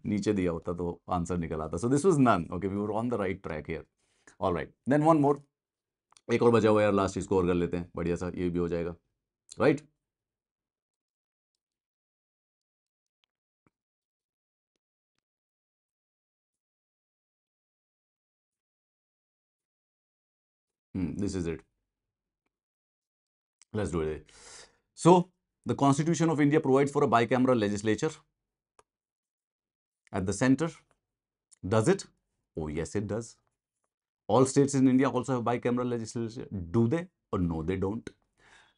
नीचे दिया होता तो आंसर निकल आता। So this was none, okay, we were on the right track here. Alright, then one more, एक और बचा हुआ यार, लास्ट इसको और कर लेते हैं, बढ़िया सा ये भी हो जाएगा, right. This is it. Let's do it. So, the Constitution of India provides for a bicameral legislature at the center. Does it? Oh, yes, it does. All states in India also have bicameral legislature. Do they? Or no, they don't.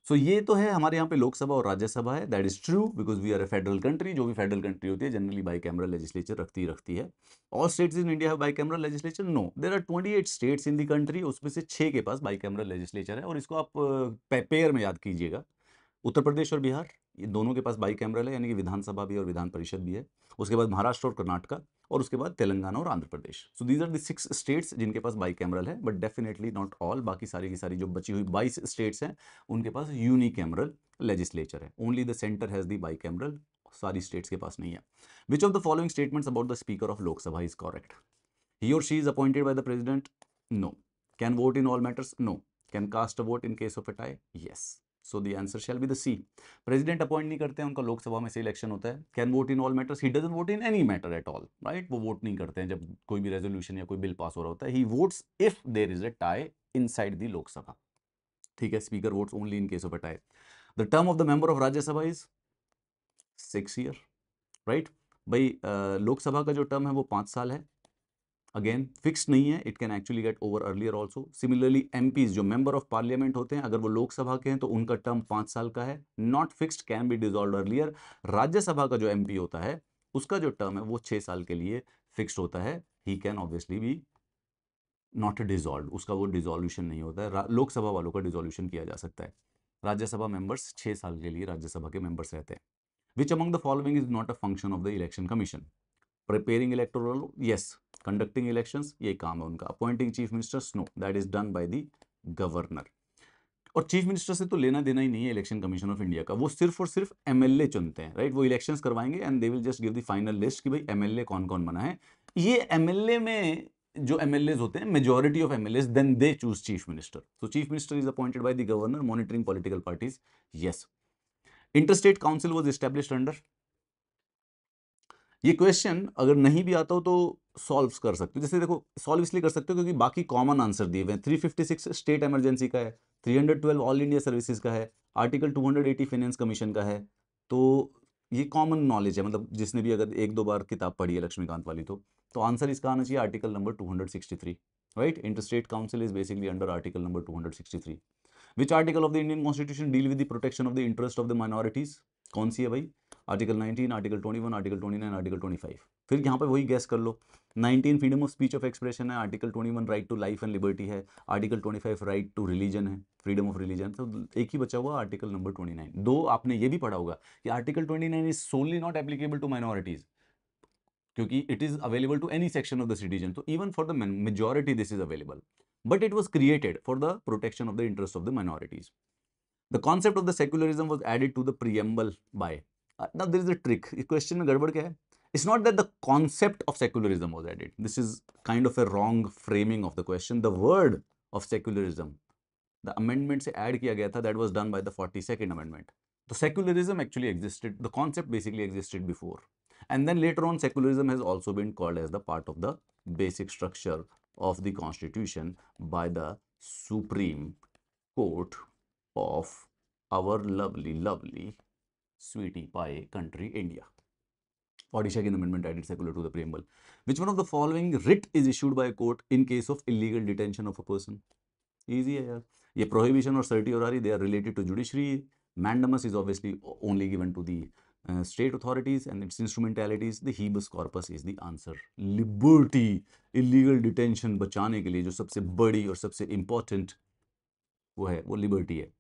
सो ये तो है हमारे यहाँ पे लोकसभा और राज्यसभा है, that is true, because we are a federal country. जो भी फेडरल कंट्री होती है जनरली बाई कैमरल लेजिस्लेचर रखती है। All states in India have bicameral legislature? No, there are 28 states in the country, उसमें से 6 के पास बाई कैमरल लेजिस्लेचर है, और इसको आप पेयर में याद कीजिएगा। उत्तर प्रदेश और बिहार, ये दोनों के पास बाई कैमरल है, यानी कि विधानसभा भी और विधान परिषद भी है। उसके बाद महाराष्ट्र और कर्नाटका, और उसके बाद तेलंगाना और Andhra Pradesh. So these are the 6 states जिनके पास बाई कैमरल है, बट डेफिनेटली नॉट ऑल। बाकी सारी की सारी जो बची हुई 22 स्टेट्स हैं उनके पास यूनिकैमरल लेजिस्लेचर है। Only the centre has the by cameral, सारी स्टेट्स के पास नहीं है। विच of the following statements about the speaker of Lok Sabha is correct? He or she is appointed by the president? No. Can vote in all matters? No. Can cast a vote in case of a tie? Yes. So the answer shall be the C. President appoint नहीं करते हैं, उनका लोकसभा में से election होता है। Can vote in all matters? He doesn't vote in any matter at all, right? वो vote नहीं करते हैं जब कोई भी रेजोल्यूशन या कोई बिल पास हो रहा होता है। He votes if there is a tie inside the Lok Sabha. ठीक है, speaker votes only in case of a tie. The term of the member of Rajya Sabha is 6 year, right? भाई लोकसभा का जो term है वो 5 साल है। Again fix नहीं है, it can actually get over earlier also. Similarly MPs जो मेंबर ऑफ पार्लियामेंट होते हैं, अगर वो लोकसभा के हैं तो उनका टर्म 5 साल का है, not fixed, can be dissolve earlier. Rajya Sabha का जो एमपी होता है उसका जो टर्म है वो 6 साल के लिए फिक्स्ड होता है। He can obviously be not dissolve, उसका वो डिजोल्यूशन नहीं होता है। लोकसभा वालों का डिजोल्यूशन किया जा सकता है। राज्यसभा मेंबर्स 6 साल के लिए राज्यसभा के मेंबर्स रहते हैं। Which among the following is not a function of the election commission? Preparing electoral, yes. Conducting elections, ये काम है उनका। Appointing chief ministers, no, that is done by the governor. और चीफ मिनिस्टर से तो लेना देना ही नहीं है इलेक्शन कमीशन ऑफ इंडिया का, वो सिर्फ और सिर्फ एमएलए चुनते हैं, राइट? वो इलेक्शंस करवाएंगे and they will just give the final list कि भाई एमएलए कौन कौन बना है। ये एमएलए में जो एमएलए होते हैं, majority of MLA then they choose chief minister. So chief minister is appointed by the governor monitoring political parties, yes. Interstate council was established under, ये क्वेश्चन अगर नहीं भी आता हो तो सॉल्व कर सकते हो। जैसे देखो, सॉल्व इसलिए कर सकते हो क्योंकि बाकी कॉमन आंसर दिए हुए हैं। 356 स्टेट इमरजेंसी का है, 312 ऑल इंडिया सर्विसेज का है, आर्टिकल 280 फाइनेंस कमीशन का है। तो ये कॉमन नॉलेज है, मतलब जिसने भी अगर एक दो बार किताब पढ़ी है लक्ष्मीकांत वाली तो आंसर इसका आना चाहिए article number 263, right? Interstate council is basically under article number 263। Which article of the Indian constitution deal with the protection of the interest of the minorities? कौन सी है भाई? Article 19, article 21, article 29, article 25। फिर यहाँ पे वही गैस कर लो। 19 freedom of speech of expression है, article 21 right to life and liberty है, आर्टिकल 25 राइट टू रिलीजन है, फ्रीडम ऑफ रिलीजन। तो एक ही बचा हुआ आर्टिकल नंबर 29। दो आपने ये भी पढ़ा होगा कि article 29 is solely not applicable to minorities, क्योंकि it is available to any section of the citizen. तो even for the majority this is available, but it was created for the protection of the interest of the minorities. The concept of the secularism was added to the preamble by. Now there is a trick. इस question में गड़बड़ क्या है? It's not that the concept of secularism was added. This is kind of a wrong framing of the question. The word of secularism, the amendment से add किया गया था, that was done by the 42nd amendment. So secularism actually existed. The concept basically existed before, and then later on, secularism has also been called as the part of the basic structure of the constitution by the Supreme Court of our lovely sweetie pie country India. 42nd amendment added secular to the preamble. Which one of the following writ is issued by a court in case of illegal detention of a person? Easy है यार, ये prohibition और certiorari, they are related to judiciary. Mandamus is obviously only given to the state authorities and its instrumentalities. The habeas corpus is the answer. Liberty, illegal detention बचाने के लिए जो सबसे बड़ी और सबसे important वो है, वो liberty है।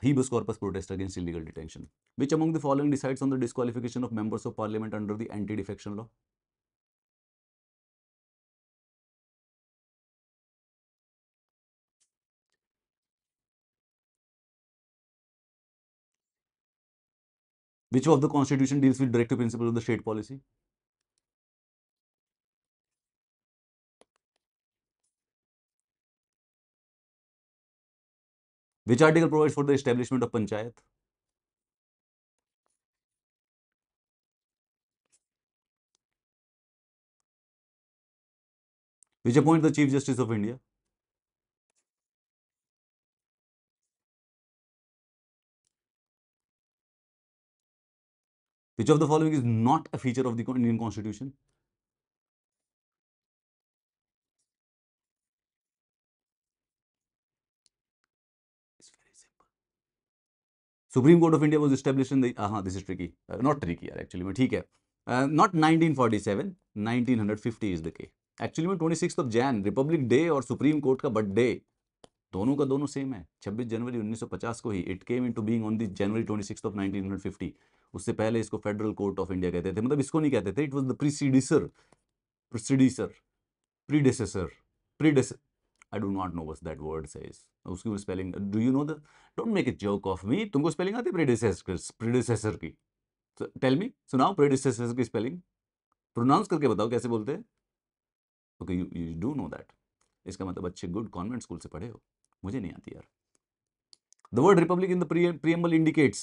Habeas corpus protest against illegal detention. Which among the following decides on the disqualification of members of parliament under the anti-defection law? Which of the constitution deals with directive principles of the state policy? Which article provides for the establishment of panchayat? Which appoints the Chief Justice of India? Which of the following is not a feature of the Indian Constitution? It's very simple. Supreme Court of India was established in the this is tricky, not tricky actually, but ठीक है, not 1947, 1950 is the case. Actually में 26th of Jan Republic Day और Supreme Court का birthday दोनों का दोनों same है, 26 जनवरी 1950 को ही। It came into being on the January 26 of 1950। उससे पहले इसको फेडरल कोर्ट ऑफ इंडिया कहते थे, मतलब इसको नहीं कहते थे, it was the predecessor I do not know what that word says. उसकी spelling do you know the, don't make it joke of me. तुमको स्पेलिंग आती है प्रीडेसेसर की? टेल मी, सुनाओ प्रीडेसेसर की स्पेलिंग, प्रोनाउंस करके बताओ कैसे बोलते हैं। Okay, you do know that, इसका मतलब अच्छे गुड कॉन्वेंट स्कूल से पढ़े हो, मुझे नहीं आती यार। The word republic in the preamble indicates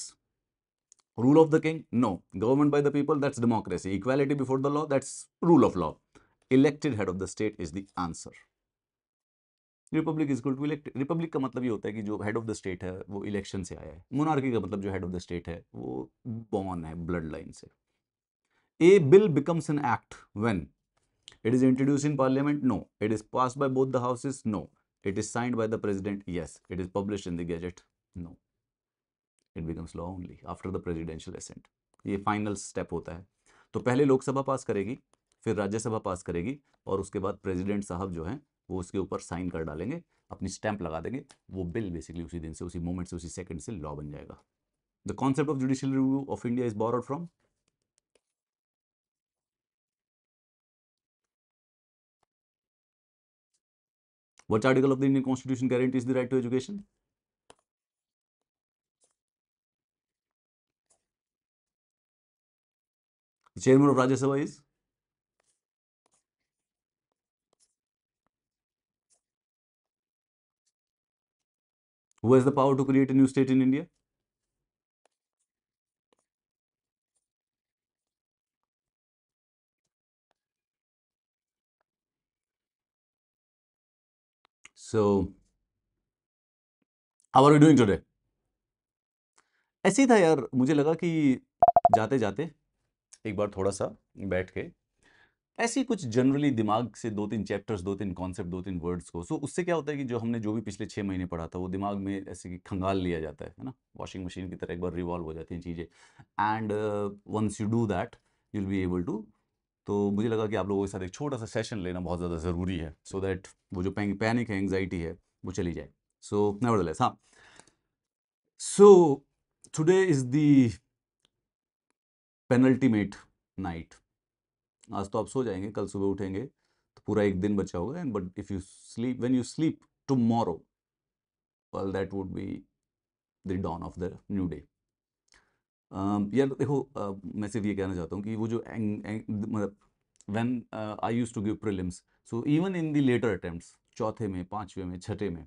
rule of the king? No. Government by the people? That's democracy. Equality before the law? That's rule of law. Elected head of the state is the answer. Republic is equal to elected. Republic का मतलब ये होता है कि जो head of the state है वो election से आया है। Monarchy का मतलब जो head of the state है वो born है bloodline से। A bill becomes an act when it is introduced in parliament? No. It is passed by both the houses? No. It is signed by the president? Yes. It is published in the gazette? No. It becomes law only after the presidential assent. ये final step होता है। तो पहले लोकसभा पास करेगी, फिर राज्यसभा पास करेगी, और उसके बाद प्रेसिडेंट साहब जो हैं वो उसके ऊपर साइन कर डालेंगे, अपनी स्टैंप लगा देंगे, वो बिल बेसिकली उसी दिन से, उसी मोमेंट से, उसी सेकंड से लॉ बन जाएगा। The concept of judicial review of India is borrowed from which article of the Indian constitution guarantees the right to education? The chairman of Rajya Sabha is? Who has the power to create a new state in India? So, how are you doing today? ऐसे ही था यार, मुझे लगा कि जाते जाते एक बार थोड़ा सा बैठ के ऐसे ही कुछ जनरली दिमाग से दो तीन चैप्टर्स, दो तीन कॉन्सेप्ट, दो तीन वर्ड्स को, सो उससे क्या होता है कि जो हमने जो भी पिछले 6 महीने पढ़ा था वो दिमाग में ऐसे कि खंगाल लिया जाता है ना, वॉशिंग मशीन की तरह एक बार रिवॉल्व हो जाती हैं चीज़ें, and once you do that you will be able to. तो मुझे लगा कि आप लोगों के साथ एक छोटा सा सेशन लेना बहुत ज़्यादा ज़रूरी है, सो दैट वो जो पैनिक है, एंग्जाइटी है, वो चली जाए। सो नेवरदलेस, हाँ, so today is the penultimate night. आज तो आप सो जाएंगे, कल सुबह उठेंगे तो पूरा एक दिन बचा होगा, and but if you sleep, when you sleep tomorrow, well that would be the dawn of the new day. यार देखो, मैं सिर्फ ये कहना चाहता हूँ कि वो जो मतलब when I used to give prelims, so even in the latter attempts, चौथे में, पांचवे में, छठे में,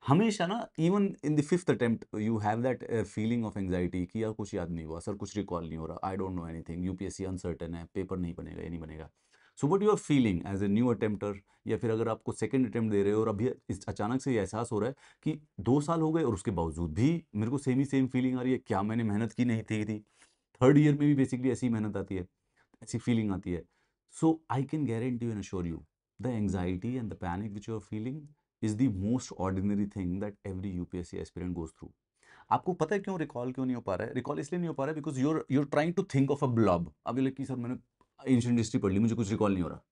हमेशा ना, even in the fifth attempt you have that feeling of anxiety कि यार कुछ याद नहीं हुआ सर, कुछ रिकॉल नहीं हो रहा, I don't know anything, UPSC uncertain है, पेपर नहीं बनेगा, ये नहीं बनेगा। So what you are feeling as a new attempter, या फिर अगर आपको सेकंड अटेम्प्ट दे रहे हो और अभी अचानक से ये एहसास हो रहा है कि 2 साल हो गए और उसके बावजूद भी मेरे को सेम ही सेम फीलिंग आ रही है, क्या मैंने मेहनत की नहीं थी? थर्ड ईयर में भी बेसिकली ऐसी मेहनत आती है, ऐसी फीलिंग आती है। So I can guarantee and assure you, the anxiety and the panic which you are feeling is the most ordinary thing that every UPSC aspirant goes through. आपको पता है क्यों रिकॉल क्यों नहीं हो पा रहा है? रिकॉल इसलिए नहीं हो पा रहा है because you're trying to think of a blob. अभी लगे सर मैंने एंशिएंट हिस्ट्री पढ़ ली, मुझे कुछ रिकॉल नहीं हो रहा,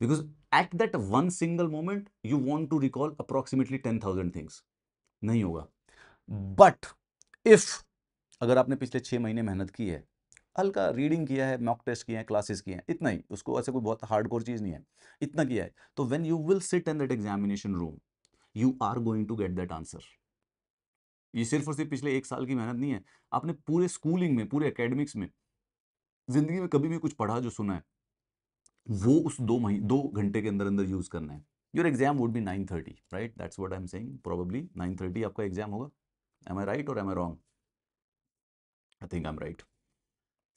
because at that one single moment you want to recall approximately 10,000 things. नहीं होगा। बट इफ अगर आपने पिछले 6 महीने मेहनत की है, हल्का रीडिंग किया है, मॉक टेस्ट किए हैं, क्लासेस किए हैं, इतना ही, उसको ऐसे कोई बहुत हार्डकोर चीज नहीं है, इतना किया है, तो when you will sit in that examination room you are going to get that answer. ये सिर्फ और सिर्फ पिछले 1 साल की मेहनत नहीं है, आपने पूरे स्कूलिंग में, पूरे एकेडमिक्स में, जिंदगी में कभी भी कुछ पढ़ा जो सुना है, वो उस 2 घंटे के अंदर अंदर यूज करना है। Your exam would be 9:30, right? That's what I am saying, probably 9:30 आपका एग्जाम होगा। एम आई राइट और am I wrong? I think I am right.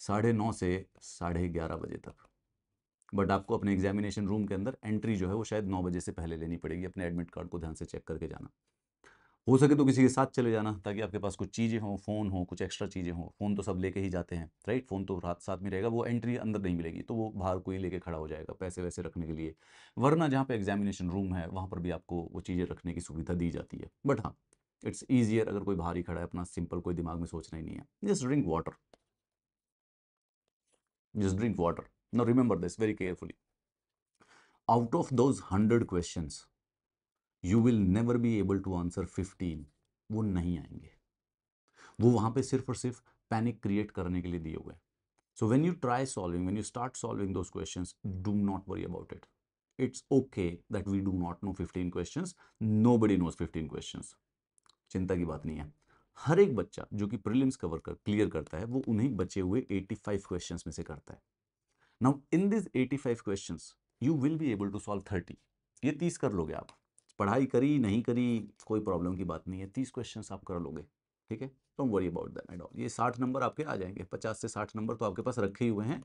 9:30 से 11:30 बजे तक। बट आपको अपने एग्जामिनेशन रूम के अंदर एंट्री जो है वो शायद 9 बजे से पहले लेनी पड़ेगी, अपने एडमिट कार्ड को ध्यान से चेक करके जाना। हो सके तो किसी के साथ चले जाना, ताकि आपके पास कुछ चीज़ें हों, फ़ोन हो, कुछ एक्स्ट्रा चीज़ें हों। फ़ोन तो सब लेके ही जाते हैं, राइट? फ़ोन तो रात साथ में रहेगा, वो एंट्री अंदर नहीं मिलेगी, तो वो बाहर कोई लेके खड़ा हो जाएगा पैसे वैसे रखने के लिए। वरना जहाँ पे एग्जामिनेशन रूम है वहाँ पर भी आपको वो चीज़ें रखने की सुविधा दी जाती है। बट हाँ, इट्स ईजियर अगर कोई बाहर ही खड़ा है, अपना सिंपल, कोई दिमाग में सोचना ही नहीं है। Just drink water, just drink water. Now remember this very carefully, out of those 100 questions you will never be able to answer 15। वो नहीं आएंगे, वो वहां पे सिर्फ और सिर्फ पैनिक क्रिएट करने के लिए दिए हुए हैं। So when you try solving, when you start solving those questions, do not worry about it. It's okay that we do not know 15 questions, nobody knows 15 questions. चिंता की बात नहीं है। हर एक बच्चा जो कि प्रीलिम्स कवर कर क्लियर करता है, वो उन्हीं बचे हुए 85 क्वेश्चंस में से करता है। Now in this 85 questions you will be able to solve 30। ये 30 कर लोगे आप, पढ़ाई करी नहीं करी कोई प्रॉब्लम की बात नहीं है, 30 क्वेश्चंस आप कर लोगे, ठीक है? Don't worry about that at all. ये 60 नंबर आपके आ जाएंगे, 50 से 60 नंबर तो आपके पास रखे ही हुए हैं।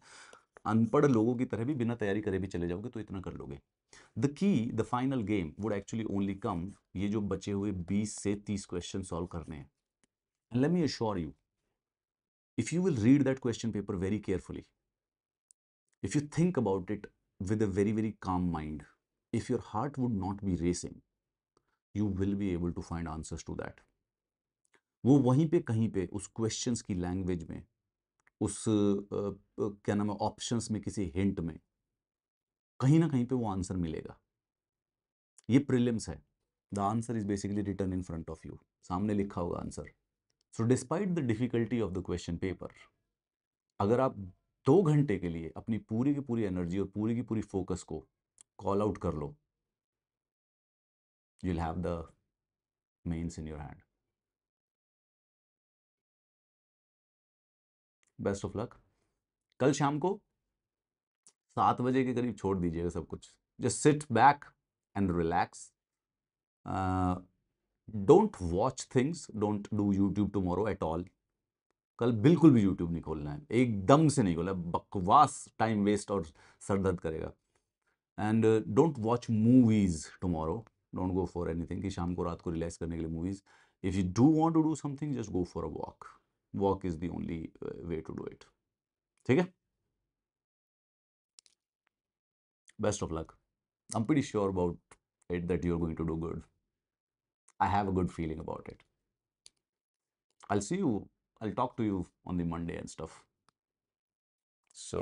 अनपढ़ लोगों की तरह भी बिना तैयारी करे भी चले जाओगे तो इतना कर लोगे। The key, the final game would actually only come, ये जो बचे हुए 20 से 30 क्वेश्चन सॉल्व करने हैं। And let me assure you, if you will read that question paper very carefully, if you think about it with a very, very calm mind, if your heart would not be racing, you will be able to find answers to that. वो वहीं पे कहीं पे उस questions की language में, उस क्या नाम है, ऑप्शंस में, किसी हिंट में, कहीं ना कहीं पे वो आंसर मिलेगा। ये प्रीलिम्स है, the answer is basically written in front of you, सामने लिखा होगा answer. So despite the difficulty of the question paper, अगर आप 2 घंटे के लिए अपनी पूरी की पूरी एनर्जी और पूरी की पूरी फोकस को कॉल आउट कर लो, you'll have the mains in your hand. Best of luck. कल शाम को 7 बजे के करीब छोड़ दीजिएगा सब कुछ. Just sit back and relax. Don't watch things, don't do YouTube tomorrow at all. कल बिल्कुल भी यूट्यूब नहीं खोलना है, एकदम से नहीं खोलना. बकवास, टाइम वेस्ट और सर दर्द करेगा. And don't watch movies tomorrow. Don't go for anything कि शाम को रात को रिलैक्स करने के लिए movies. If you do want to do something, just go for a walk. Walk is the only way to do it. ठीक है. Best of luck. I'm pretty sure about it that you're going to do good. I have a good feeling about it. I'll see you. I'll talk to you on the Monday and stuff. So